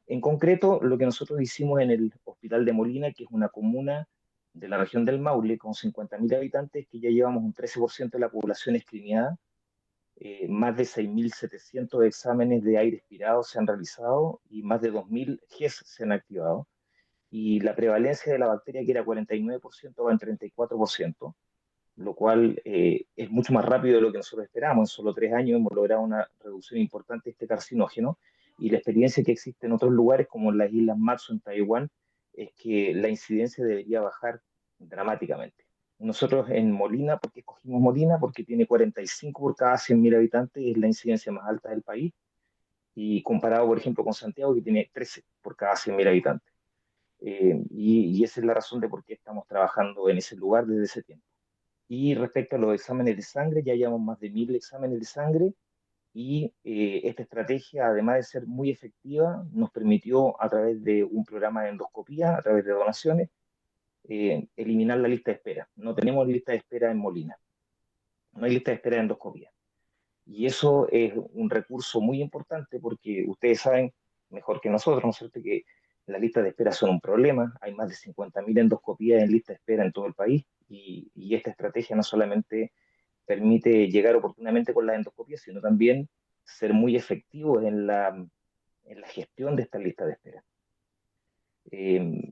En concreto, lo que nosotros hicimos en el Hospital de Molina, que es una comuna de la región del Maule, con 50.000 habitantes, que ya llevamos un 13% de la población escriniada, más de 6.700 exámenes de aire expirado se han realizado y más de 2.000 GES se han activado. Y la prevalencia de la bacteria, que era 49%, va en 34%, lo cual es mucho más rápido de lo que nosotros esperamos. En solo 3 años hemos logrado una reducción importante de este carcinógeno, y la experiencia que existe en otros lugares, como en las Islas Marshall en Taiwán, es que la incidencia debería bajar dramáticamente. Nosotros en Molina, ¿por qué escogimos Molina? Porque tiene 45 por cada 100.000 habitantes, es la incidencia más alta del país, y comparado, por ejemplo, con Santiago, que tiene 13 por cada 100.000 habitantes. Y esa es la razón de por qué estamos trabajando en ese lugar desde ese tiempo. Y respecto a los exámenes de sangre, ya llevamos más de 1.000 exámenes de sangre, y esta estrategia, además de ser muy efectiva, nos permitió a través de un programa de endoscopía, a través de donaciones, eliminar la lista de espera. No tenemos lista de espera en Molina, no hay lista de espera de endoscopía. Y eso es un recurso muy importante porque ustedes saben mejor que nosotros, ¿no es cierto?, que las listas de espera son un problema. Hay más de 50.000 endoscopías en lista de espera en todo el país, y esta estrategia no solamente permite llegar oportunamente con la endoscopia, sino también ser muy efectivos en la gestión de esta lista de espera.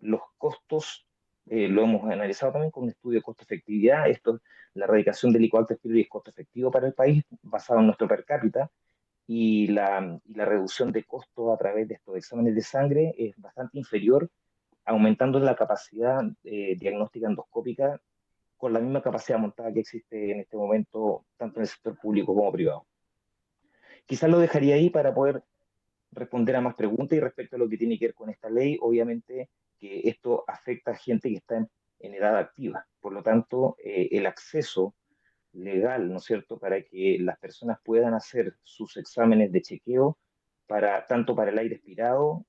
Los costos lo hemos analizado también con un estudio de costo-efectividad. La erradicación del Helicobacter pylori es costo efectivo para el país, basado en nuestro per cápita, y la reducción de costos a través de estos exámenes de sangre es bastante inferior, aumentando la capacidad diagnóstica endoscópica con la misma capacidad montada que existe en este momento, tanto en el sector público como privado. Quizás lo dejaría ahí para poder responder a más preguntas, y respecto a lo que tiene que ver con esta ley, obviamente que esto afecta a gente que está en edad activa. Por lo tanto, el acceso legal, ¿no es cierto?, para que las personas puedan hacer sus exámenes de chequeo, tanto para el aire expirado,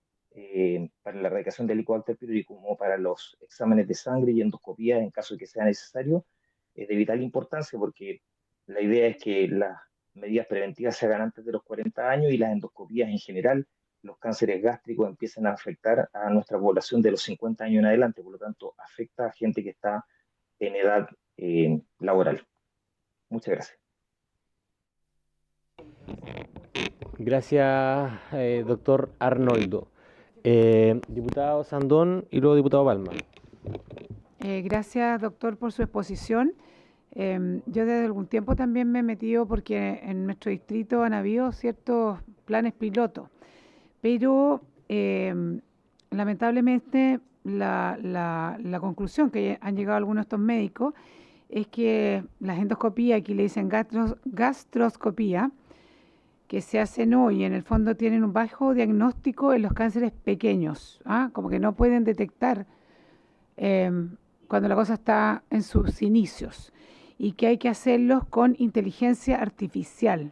para la erradicación del Helicobacter pylori, como para los exámenes de sangre y endoscopía en caso de que sea necesario, es de vital importancia, porque la idea es que las medidas preventivas se hagan antes de los 40 años y las endoscopías en general, los cánceres gástricos empiezan a afectar a nuestra población de los 50 años en adelante. Por lo tanto, afecta a gente que está en edad laboral. Muchas gracias. Gracias, doctor Arnoldo. Diputado Sandón y luego diputado Palma. Gracias, doctor, por su exposición. Yo desde algún tiempo también me he metido porque en nuestro distrito han habido ciertos planes pilotos, pero lamentablemente la conclusión que han llegado algunos de estos médicos es que las endoscopías, aquí le dicen gastroscopía, que se hacen hoy, en el fondo tienen un bajo diagnóstico en los cánceres pequeños, como que no pueden detectar cuando la cosa está en sus inicios, y que hay que hacerlos con inteligencia artificial,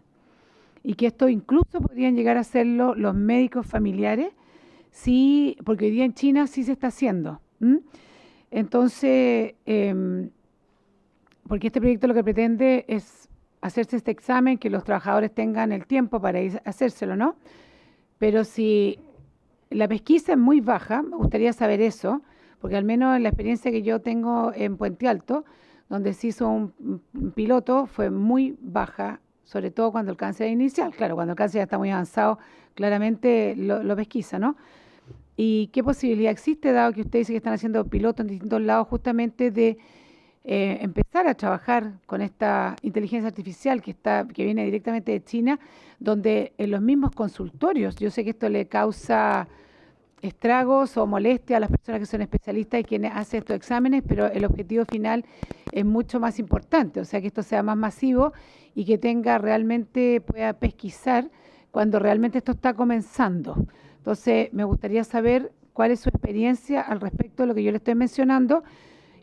y que esto incluso podrían llegar a hacerlo los médicos familiares, sí, porque hoy día en China sí se está haciendo. Entonces, porque este proyecto lo que pretende es hacerse este examen, que los trabajadores tengan el tiempo para ir a hacérselo, ¿no? Pero si la pesquisa es muy baja, me gustaría saber eso, porque al menos en la experiencia que yo tengo en Puente Alto, donde se hizo un piloto, fue muy baja, sobre todo cuando el cáncer es inicial. Claro, cuando el cáncer ya está muy avanzado, claramente lo pesquisa, ¿no? ¿Y qué posibilidad existe, dado que usted dice que están haciendo pilotos en distintos lados, justamente de empezar a trabajar con esta inteligencia artificial que viene directamente de China, donde en los mismos consultorios, yo sé que esto le causa estragos o molestia a las personas que son especialistas y quienes hacen estos exámenes, pero el objetivo final es mucho más importante, o sea, que esto sea más masivo y que pueda pesquisar cuando realmente esto está comenzando. Entonces, me gustaría saber cuál es su experiencia al respecto de lo que yo le estoy mencionando,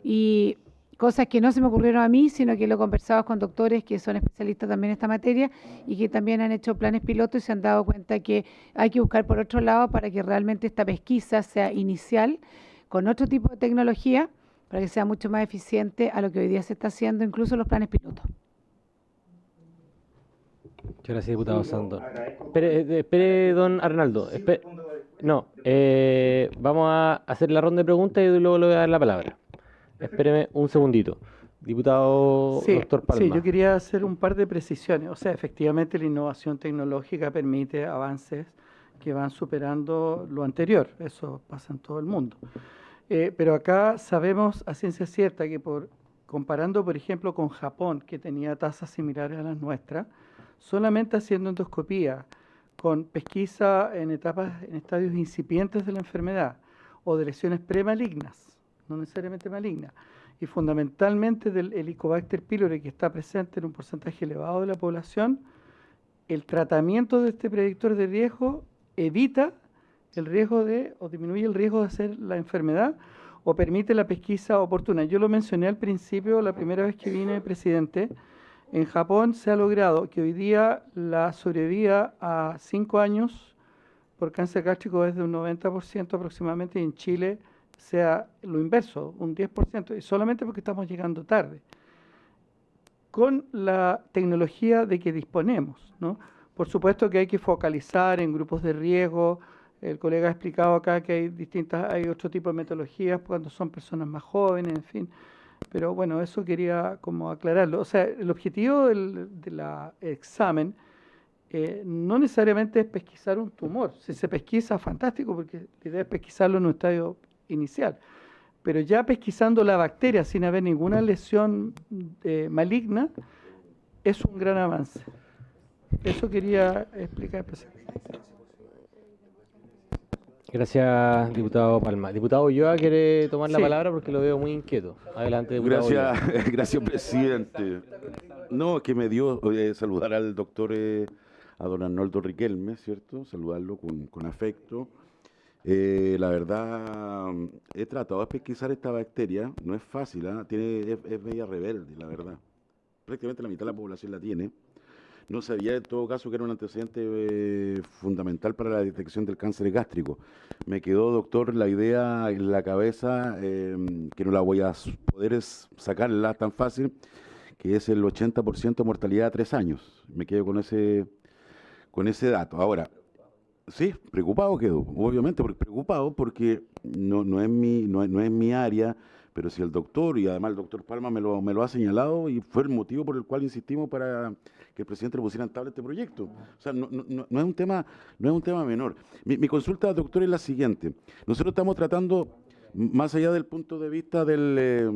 y cosas que no se me ocurrieron a mí, sino que lo he conversado con doctores que son especialistas también en esta materia y que también han hecho planes pilotos y se han dado cuenta que hay que buscar por otro lado para que realmente esta pesquisa sea inicial, con otro tipo de tecnología, para que sea mucho más eficiente a lo que hoy día se está haciendo, incluso los planes pilotos. Muchas gracias, diputado Sandón. Espere, don Arnaldo. Vamos a hacer la ronda de preguntas y luego le voy a dar la palabra. Espéreme un segundito. Diputado doctor Palma. Sí, yo quería hacer un par de precisiones. O sea, efectivamente la innovación tecnológica permite avances que van superando lo anterior. Eso pasa en todo el mundo. Pero acá sabemos a ciencia cierta que comparando, por ejemplo, con Japón, que tenía tasas similares a las nuestras, solamente haciendo endoscopía, con pesquisa en estadios incipientes de la enfermedad o de lesiones premalignas, no necesariamente maligna, y fundamentalmente del Helicobacter pylori, que está presente en un porcentaje elevado de la población, el tratamiento de este predictor de riesgo evita el riesgo o disminuye el riesgo de hacer la enfermedad o permite la pesquisa oportuna. Yo lo mencioné al principio, la primera vez que vine presidente. En Japón se ha logrado que hoy día la sobrevida a 5 años por cáncer gástrico es de un 90% aproximadamente, y en Chile sea lo inverso, un 10%, y solamente porque estamos llegando tarde, con la tecnología de que disponemos, ¿no? Por supuesto que hay que focalizar en grupos de riesgo. El colega ha explicado acá que hay otro tipo de metodologías cuando son personas más jóvenes, en fin. Pero bueno, eso quería como aclararlo. O sea, el objetivo de la examen no necesariamente es pesquisar un tumor. Si se pesquisa, fantástico, porque la idea es pesquisarlo en un estadio inicial. Pero ya pesquisando la bacteria sin haber ninguna lesión maligna, es un gran avance. Eso quería explicar, presidente. Gracias, diputado Palma. Diputado Ulloa quiere tomar la Sí. palabra porque lo veo muy inquieto. Adelante, diputado Ulloa. Gracias, gracias, presidente. No, que me dio saludar al doctor, a don Arnoldo Riquelme, ¿cierto? Saludarlo con afecto. La verdad, he tratado de pesquisar esta bacteria, no es fácil, ¿ah? Es media rebelde, la verdad. Prácticamente la mitad de la población la tiene. No sabía en todo caso que era un antecedente fundamental para la detección del cáncer gástrico. Me quedó, doctor, la idea en la cabeza, que no la voy a poder sacarla tan fácil, que es el 80% de mortalidad a 3 años. Me quedo con ese dato. Ahora, sí, preocupado quedo, obviamente, preocupado porque no es mi área, pero si el doctor, y además el doctor Palma me lo ha señalado, y fue el motivo por el cual insistimos para que el presidente le pusiera en tabla este proyecto. O sea, no es un tema menor. Mi consulta, doctor, es la siguiente. Nosotros estamos tratando, más allá del punto de vista de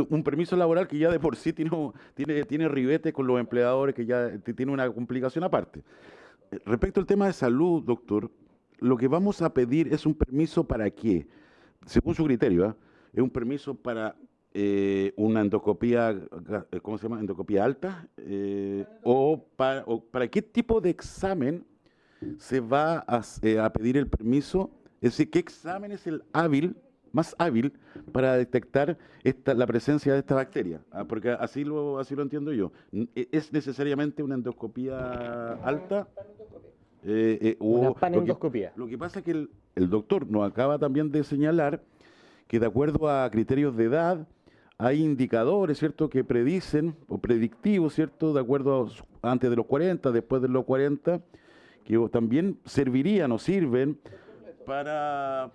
un permiso laboral que ya de por sí tiene ribete con los empleadores, que ya tiene una complicación aparte. Respecto al tema de salud, doctor, lo que vamos a pedir es un permiso para qué, según su criterio, ¿ah? Es un permiso para una endoscopía, ¿cómo se llama? Endoscopía alta, o para qué tipo de examen se va a pedir el permiso, es decir, qué examen es el más hábil para detectar la presencia de esta bacteria. Porque así lo entiendo yo. ¿Es necesariamente una endoscopía alta? Una panendoscopía. Lo que pasa es que el doctor nos acaba también de señalar que de acuerdo a criterios de edad hay indicadores, ¿cierto?, que predicen, o predictivos, ¿cierto?, de acuerdo antes de los 40, después de los 40, que también servirían o sirven para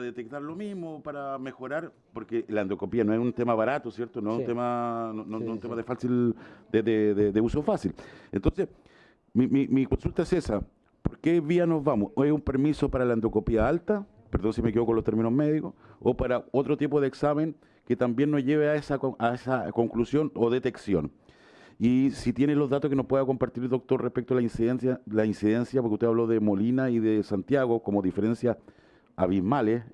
detectar lo mismo, para mejorar, porque la endoscopía no es un tema barato, ¿cierto? No es un tema, un tema de fácil, de uso fácil. Entonces, mi consulta es esa. ¿Por qué vía nos vamos? ¿O es un permiso para la endoscopía alta? Perdón si me equivoco con los términos médicos, o para otro tipo de examen que también nos lleve a esa conclusión o detección. Y si tiene los datos que nos pueda compartir, doctor, respecto a la incidencia, porque usted habló de Molina y de Santiago como diferencias abismales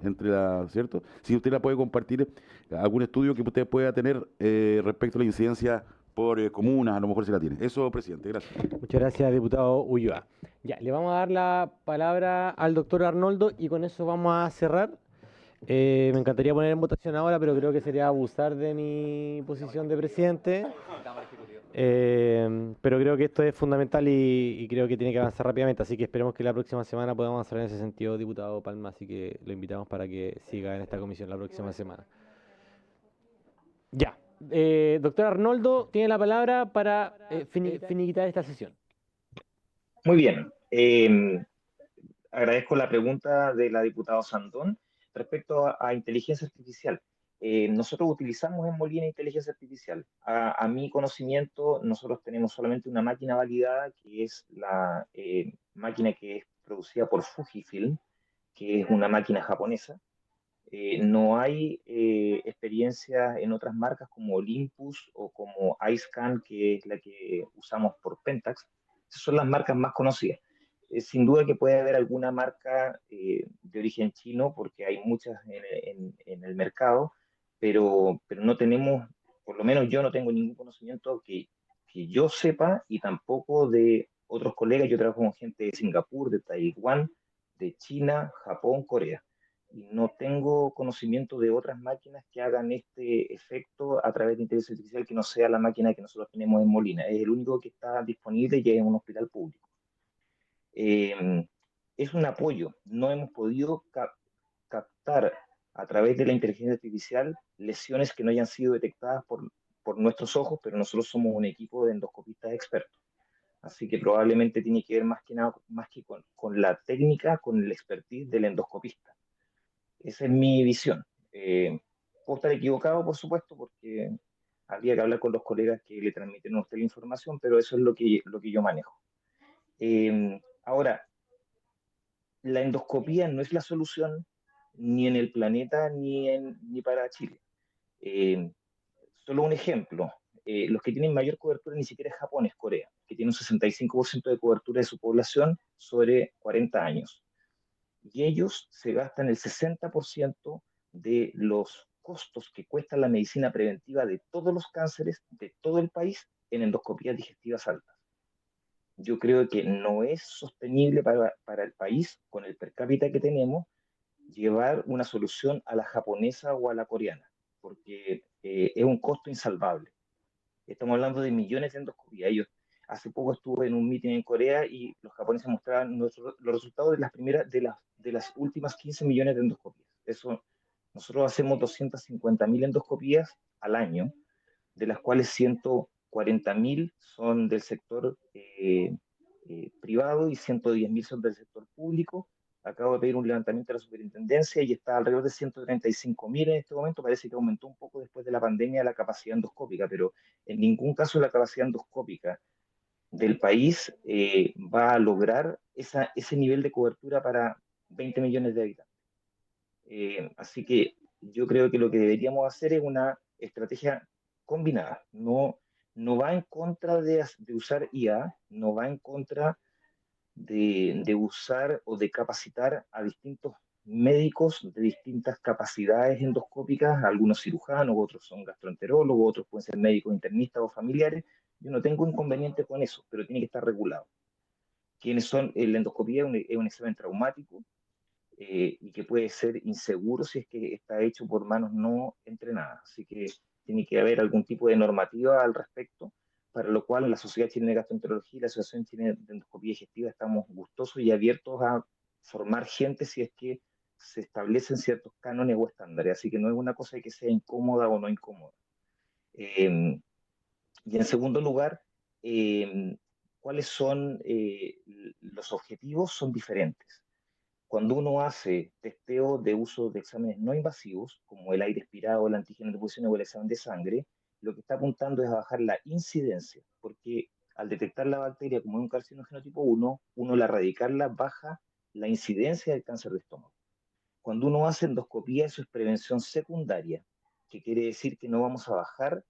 ¿cierto? Si usted la puede compartir, algún estudio que usted pueda tener respecto a la incidencia por comunas, a lo mejor se la tiene. Eso, presidente, gracias. Muchas gracias, diputado Ulloa. Ya, le vamos a dar la palabra al doctor Arnoldo y con eso vamos a cerrar. Me encantaría poner en votación ahora, pero creo que sería abusar de mi posición de presidente. Pero creo que esto es fundamental y creo que tiene que avanzar rápidamente, así que esperemos que la próxima semana podamos avanzar en ese sentido, diputado Palma, así que lo invitamos para que siga en esta comisión la próxima semana. Ya, doctor Arnoldo tiene la palabra para finiquitar esta sesión. Muy bien. Agradezco la pregunta de la diputada Sandón respecto a inteligencia artificial. Nosotros utilizamos en Molina inteligencia artificial. A mi conocimiento, nosotros tenemos solamente una máquina validada, que es la máquina que es producida por Fujifilm, que es una máquina japonesa. No hay experiencia en otras marcas como Olympus o como iScan, que es la que usamos por Pentax. Esas son las marcas más conocidas. Sin duda que puede haber alguna marca de origen chino, porque hay muchas en el mercado, pero no tenemos, por lo menos yo no tengo ningún conocimiento que yo sepa, y tampoco de otros colegas. Yo trabajo con gente de Singapur, de Taiwán, de China, Japón, Corea, y no tengo conocimiento de otras máquinas que hagan este efecto a través de inteligencia artificial que no sea la máquina que nosotros tenemos en Molina. Es el único que está disponible y es en un hospital público. Es un apoyo. No hemos podido captar a través de la inteligencia artificial lesiones que no hayan sido detectadas por nuestros ojos, pero nosotros somos un equipo de endoscopistas expertos. Así que probablemente tiene que ver más que con la técnica, con el expertise del endoscopista. Esa es mi visión. Puedo estar equivocado, por supuesto, porque habría que hablar con los colegas que le transmiten a usted la información, pero eso es lo que yo manejo. Ahora, la endoscopía no es la solución ni en el planeta ni para Chile. Eh, Solo un ejemplo, los que tienen mayor cobertura ni siquiera es Japón, es Corea, que tiene un 65% de cobertura de su población sobre 40 años. Y ellos se gastan el 60% de los costos que cuesta la medicina preventiva de todos los cánceres de todo el país en endoscopías digestivas altas. Yo creo que no es sostenible para el país, con el per cápita que tenemos, llevar una solución a la japonesa o a la coreana, porque es un costo insalvable. Estamos hablando de millones de endoscopías. Hace poco estuve en un meeting en Corea y los japoneses mostraban los resultados de las últimas 15 millones de endoscopías. Nosotros hacemos 250.000 endoscopías al año, de las cuales 140.000 son del sector privado y 110.000 son del sector público. Acabo de pedir un levantamiento de la superintendencia y está alrededor de 135.000 en este momento. Parece que aumentó un poco después de la pandemia la capacidad endoscópica, pero en ningún caso la capacidad endoscópica del país va a lograr ese nivel de cobertura para 20 millones de habitantes. Así que yo creo que lo que deberíamos hacer es una estrategia combinada. No va en contra de usar IA, no va en contra de usar o de capacitar a distintos médicos de distintas capacidades endoscópicas, algunos cirujanos, otros son gastroenterólogos, otros pueden ser médicos internistas o familiares. Yo no tengo inconveniente con eso, pero tiene que estar regulado. La endoscopía es un examen traumático y que puede ser inseguro si es que está hecho por manos no entrenadas. Así que tiene que haber algún tipo de normativa al respecto, para lo cual la Sociedad Chilena de Gastroenterología y la Asociación Chilena de Endoscopía Digestiva estamos gustosos y abiertos a formar gente si es que se establecen ciertos cánones o estándares. Así que no es una cosa de que sea incómoda o no incómoda. Y en segundo lugar, ¿cuáles son los objetivos? Son diferentes. Cuando uno hace testeo de uso de exámenes no invasivos, como el aire expirado, el antígeno de posición o el examen de sangre, lo que está apuntando es a bajar la incidencia, porque al detectar la bacteria como un carcinógeno tipo 1, uno al erradicarla baja la incidencia del cáncer de estómago. Cuando uno hace endoscopía, eso es prevención secundaria, que quiere decir que no vamos a bajar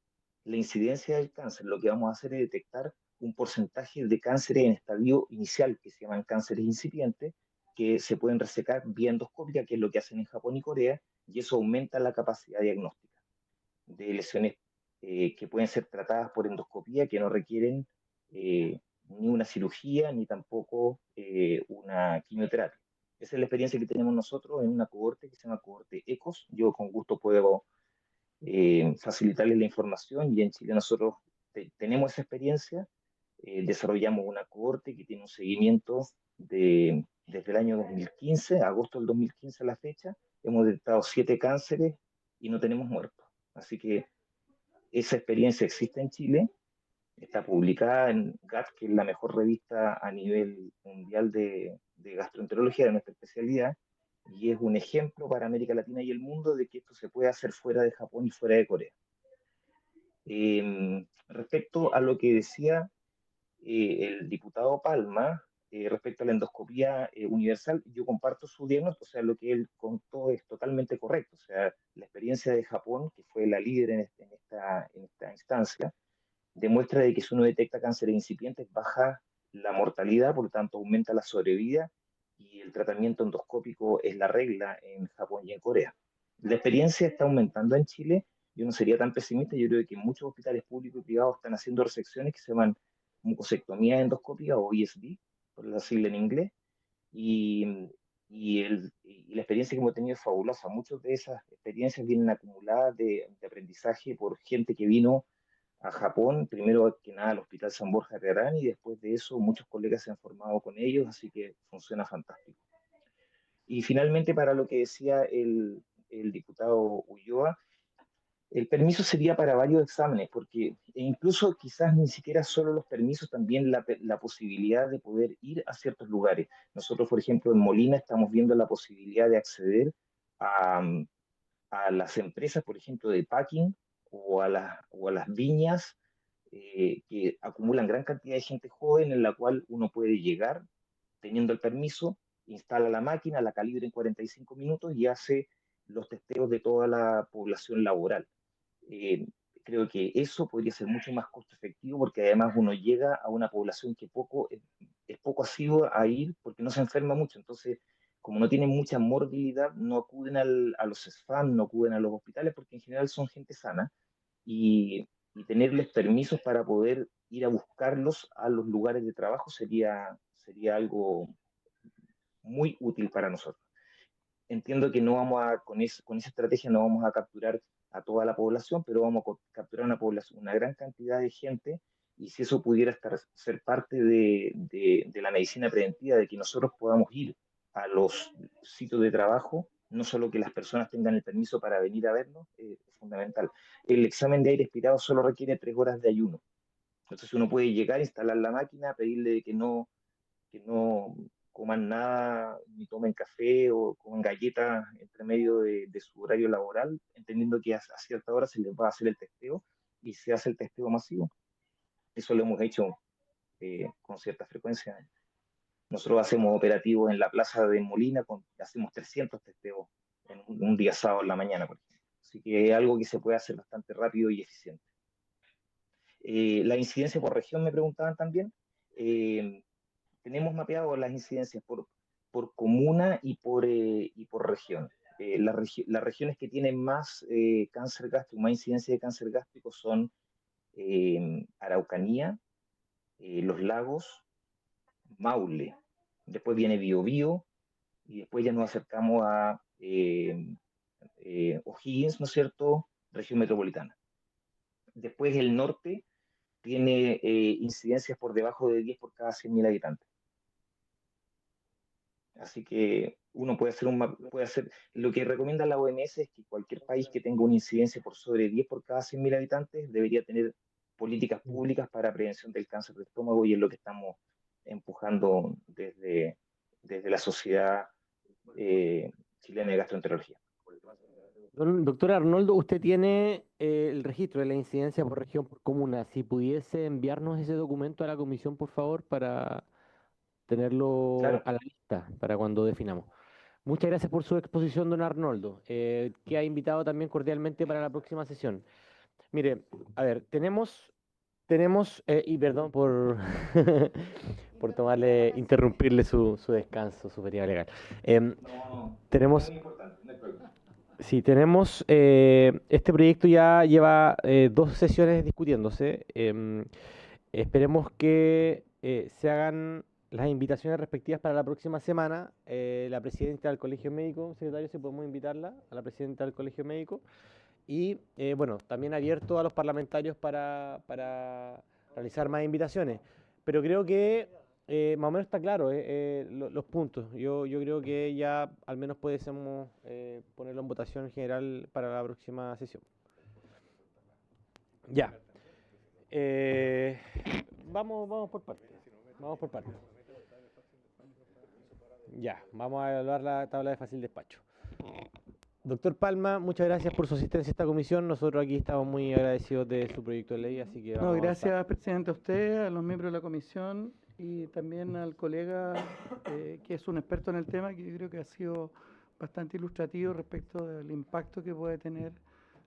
la incidencia del cáncer, lo que vamos a hacer es detectar un porcentaje de cánceres en estadio inicial, que se llaman cánceres incipientes, que se pueden resecar vía endoscópica, que es lo que hacen en Japón y Corea, y eso aumenta la capacidad diagnóstica de lesiones que pueden ser tratadas por endoscopía, que no requieren ni una cirugía, ni tampoco una quimioterapia. Esa es la experiencia que tenemos nosotros en una cohorte que se llama cohorte ECOS. Yo con gusto puedo facilitarles la información, y en Chile nosotros tenemos esa experiencia. Desarrollamos una cohorte que tiene un seguimiento desde el año 2015, agosto del 2015 a la fecha. Hemos detectado 7 cánceres y no tenemos muertos. Así que esa experiencia existe en Chile, está publicada en GAT, que es la mejor revista a nivel mundial de gastroenterología, de nuestra especialidad, y es un ejemplo para América Latina y el mundo de que esto se puede hacer fuera de Japón y fuera de Corea. Respecto a lo que decía el diputado Palma, respecto a la endoscopía universal, yo comparto su diagnóstico. O sea, lo que él contó es totalmente correcto. O sea, la experiencia de Japón, que fue la líder en esta instancia, demuestra de que si uno detecta cánceres incipientes, baja la mortalidad, por lo tanto aumenta la sobrevida, y el tratamiento endoscópico es la regla en Japón y en Corea. La experiencia está aumentando en Chile. Yo no sería tan pesimista. Yo creo que muchos hospitales públicos y privados están haciendo resecciones que se llaman mucosectomía endoscópica o ISD, por la sigla en inglés, y la experiencia que hemos tenido es fabulosa. Muchas de esas experiencias vienen acumuladas de aprendizaje por gente que vino a Japón, primero que nada al Hospital San Borja de Terán, y después de eso muchos colegas se han formado con ellos, así que funciona fantástico. Y finalmente, para lo que decía el diputado Ulloa, el permiso sería para varios exámenes, porque incluso quizás ni siquiera solo los permisos, también la posibilidad de poder ir a ciertos lugares. Nosotros, por ejemplo, en Molina estamos viendo la posibilidad de acceder a a las empresas, por ejemplo, de packing o a las viñas que acumulan gran cantidad de gente joven en la cual uno puede llegar teniendo el permiso, instala la máquina, la calibra en 45 minutos y hace los testeos de toda la población laboral. Eh, Creo que eso podría ser mucho más costo efectivo porque además uno llega a una población que es poco asidua a ir porque no se enferma mucho. Entonces, como no tienen mucha morbilidad, no acuden a los SFAM, no acuden a los hospitales porque en general son gente sana y tenerles permisos para poder ir a buscarlos a los lugares de trabajo sería algo muy útil para nosotros. Entiendo que no vamos con esa estrategia no vamos a capturar a toda la población, pero vamos a capturar una gran cantidad de gente, y si eso pudiera ser parte de la medicina preventiva, de que nosotros podamos ir a los sitios de trabajo, no solo que las personas tengan el permiso para venir a vernos, es fundamental. El examen de aire expirado solo requiere 3 horas de ayuno. Entonces uno puede llegar, instalar la máquina, pedirle que no coman nada, ni tomen café o coman galletas entre medio de su horario laboral, entendiendo que a cierta hora se les va a hacer el testeo y se hace el testeo masivo. Eso lo hemos hecho con cierta frecuencia. Nosotros hacemos operativos en la plaza de Molina, hacemos 300 testeos en un día sábado en la mañana, por ejemplo. Así que es algo que se puede hacer bastante rápido y eficiente. La incidencia por región me preguntaban también. Tenemos mapeado las incidencias por comuna y por región. Las regiones que tienen más cáncer gástrico, más incidencia de cáncer gástrico son Araucanía, Los Lagos, Maule. Después viene Biobío y después ya nos acercamos a O'Higgins, ¿no es cierto?, región metropolitana. Después el norte tiene incidencias por debajo de 10 por cada 100.000 habitantes. Así que uno puede hacer, lo que recomienda la OMS es que cualquier país que tenga una incidencia por sobre 10 por cada 100.000 habitantes debería tener políticas públicas para prevención del cáncer de estómago, y es lo que estamos empujando desde la Sociedad Chilena de Gastroenterología. Doctor Arnoldo, usted tiene el registro de la incidencia por región, por comuna. Si pudiese enviarnos ese documento a la comisión, por favor, para tenerlo Claro. a la lista para cuando definamos. Muchas gracias por su exposición, don Arnoldo, que ha invitado también cordialmente para la próxima sesión. Mire, a ver, tenemos y perdón por, por interrumpirle su descanso, su feriado legal. Tenemos... Sí, tenemos, este proyecto ya lleva 2 sesiones discutiéndose. Esperemos que se hagan las invitaciones respectivas para la próxima semana. La presidenta del Colegio Médico, secretario, si podemos invitarla, a la presidenta del Colegio Médico. Y bueno, también abierto a los parlamentarios para realizar más invitaciones. Pero creo que más o menos está claro los puntos. Yo creo que ya al menos podemos ponerlo en votación general para la próxima sesión. Ya. Vamos por partes. Vamos por partes. Ya, vamos a evaluar la tabla de fácil despacho. Doctor Palma, muchas gracias por su asistencia a esta comisión. Nosotros aquí estamos muy agradecidos de su proyecto de ley, así que vamos a gracias, avanzar. presidente, a usted, a los miembros de la comisión y también al colega que es un experto en el tema, que yo creo que ha sido bastante ilustrativo respecto del impacto que puede tener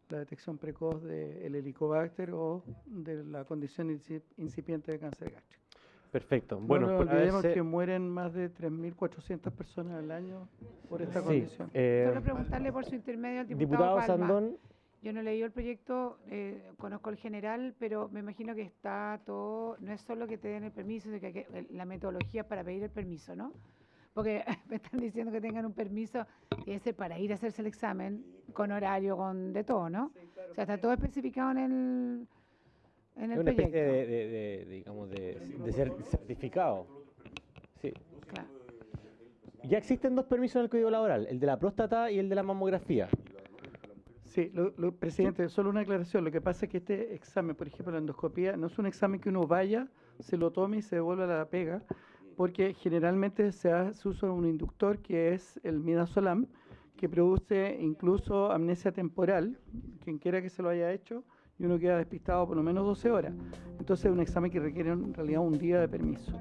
la detección precoz del Helicobacter o de la condición incipiente de cáncer gástrico. Perfecto. No Bueno, nos por olvidemos haberse- que mueren más de 3.400 personas al año por esta Sí, condición. Solo preguntarle por su intermedio al diputado Diputado Palma. Sandón. Yo no leí el proyecto, conozco el general, pero me imagino que está todo, no es solo que te den el permiso, sino que la metodología para pedir el permiso, ¿no? Porque me están diciendo que tengan un permiso, tiene que ser para ir a hacerse el examen, con horario, con de todo, ¿no? O sea, está todo especificado en el Es una proyecto. especie digamos, de ser certificado. Sí. Claro. Ya existen 2 permisos en el Código Laboral, el de la próstata y el de la mamografía. Sí, presidente, solo una aclaración. Lo que pasa es que este examen, por ejemplo, la endoscopía, no es un examen que uno vaya, se lo tome y se devuelva a la pega, porque generalmente se usa un inductor que es el midazolam, que produce incluso amnesia temporal, quien quiera que se lo haya hecho, y uno queda despistado por lo menos 12 horas. Entonces es un examen que requiere en realidad un día de permiso.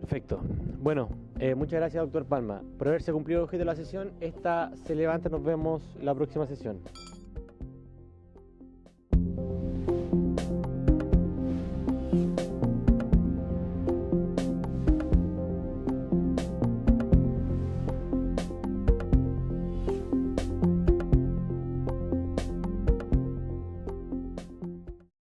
Perfecto. Bueno, muchas gracias, doctor Palma. Por haberse cumplido el objeto de la sesión, esta se levanta. Nos vemos la próxima sesión.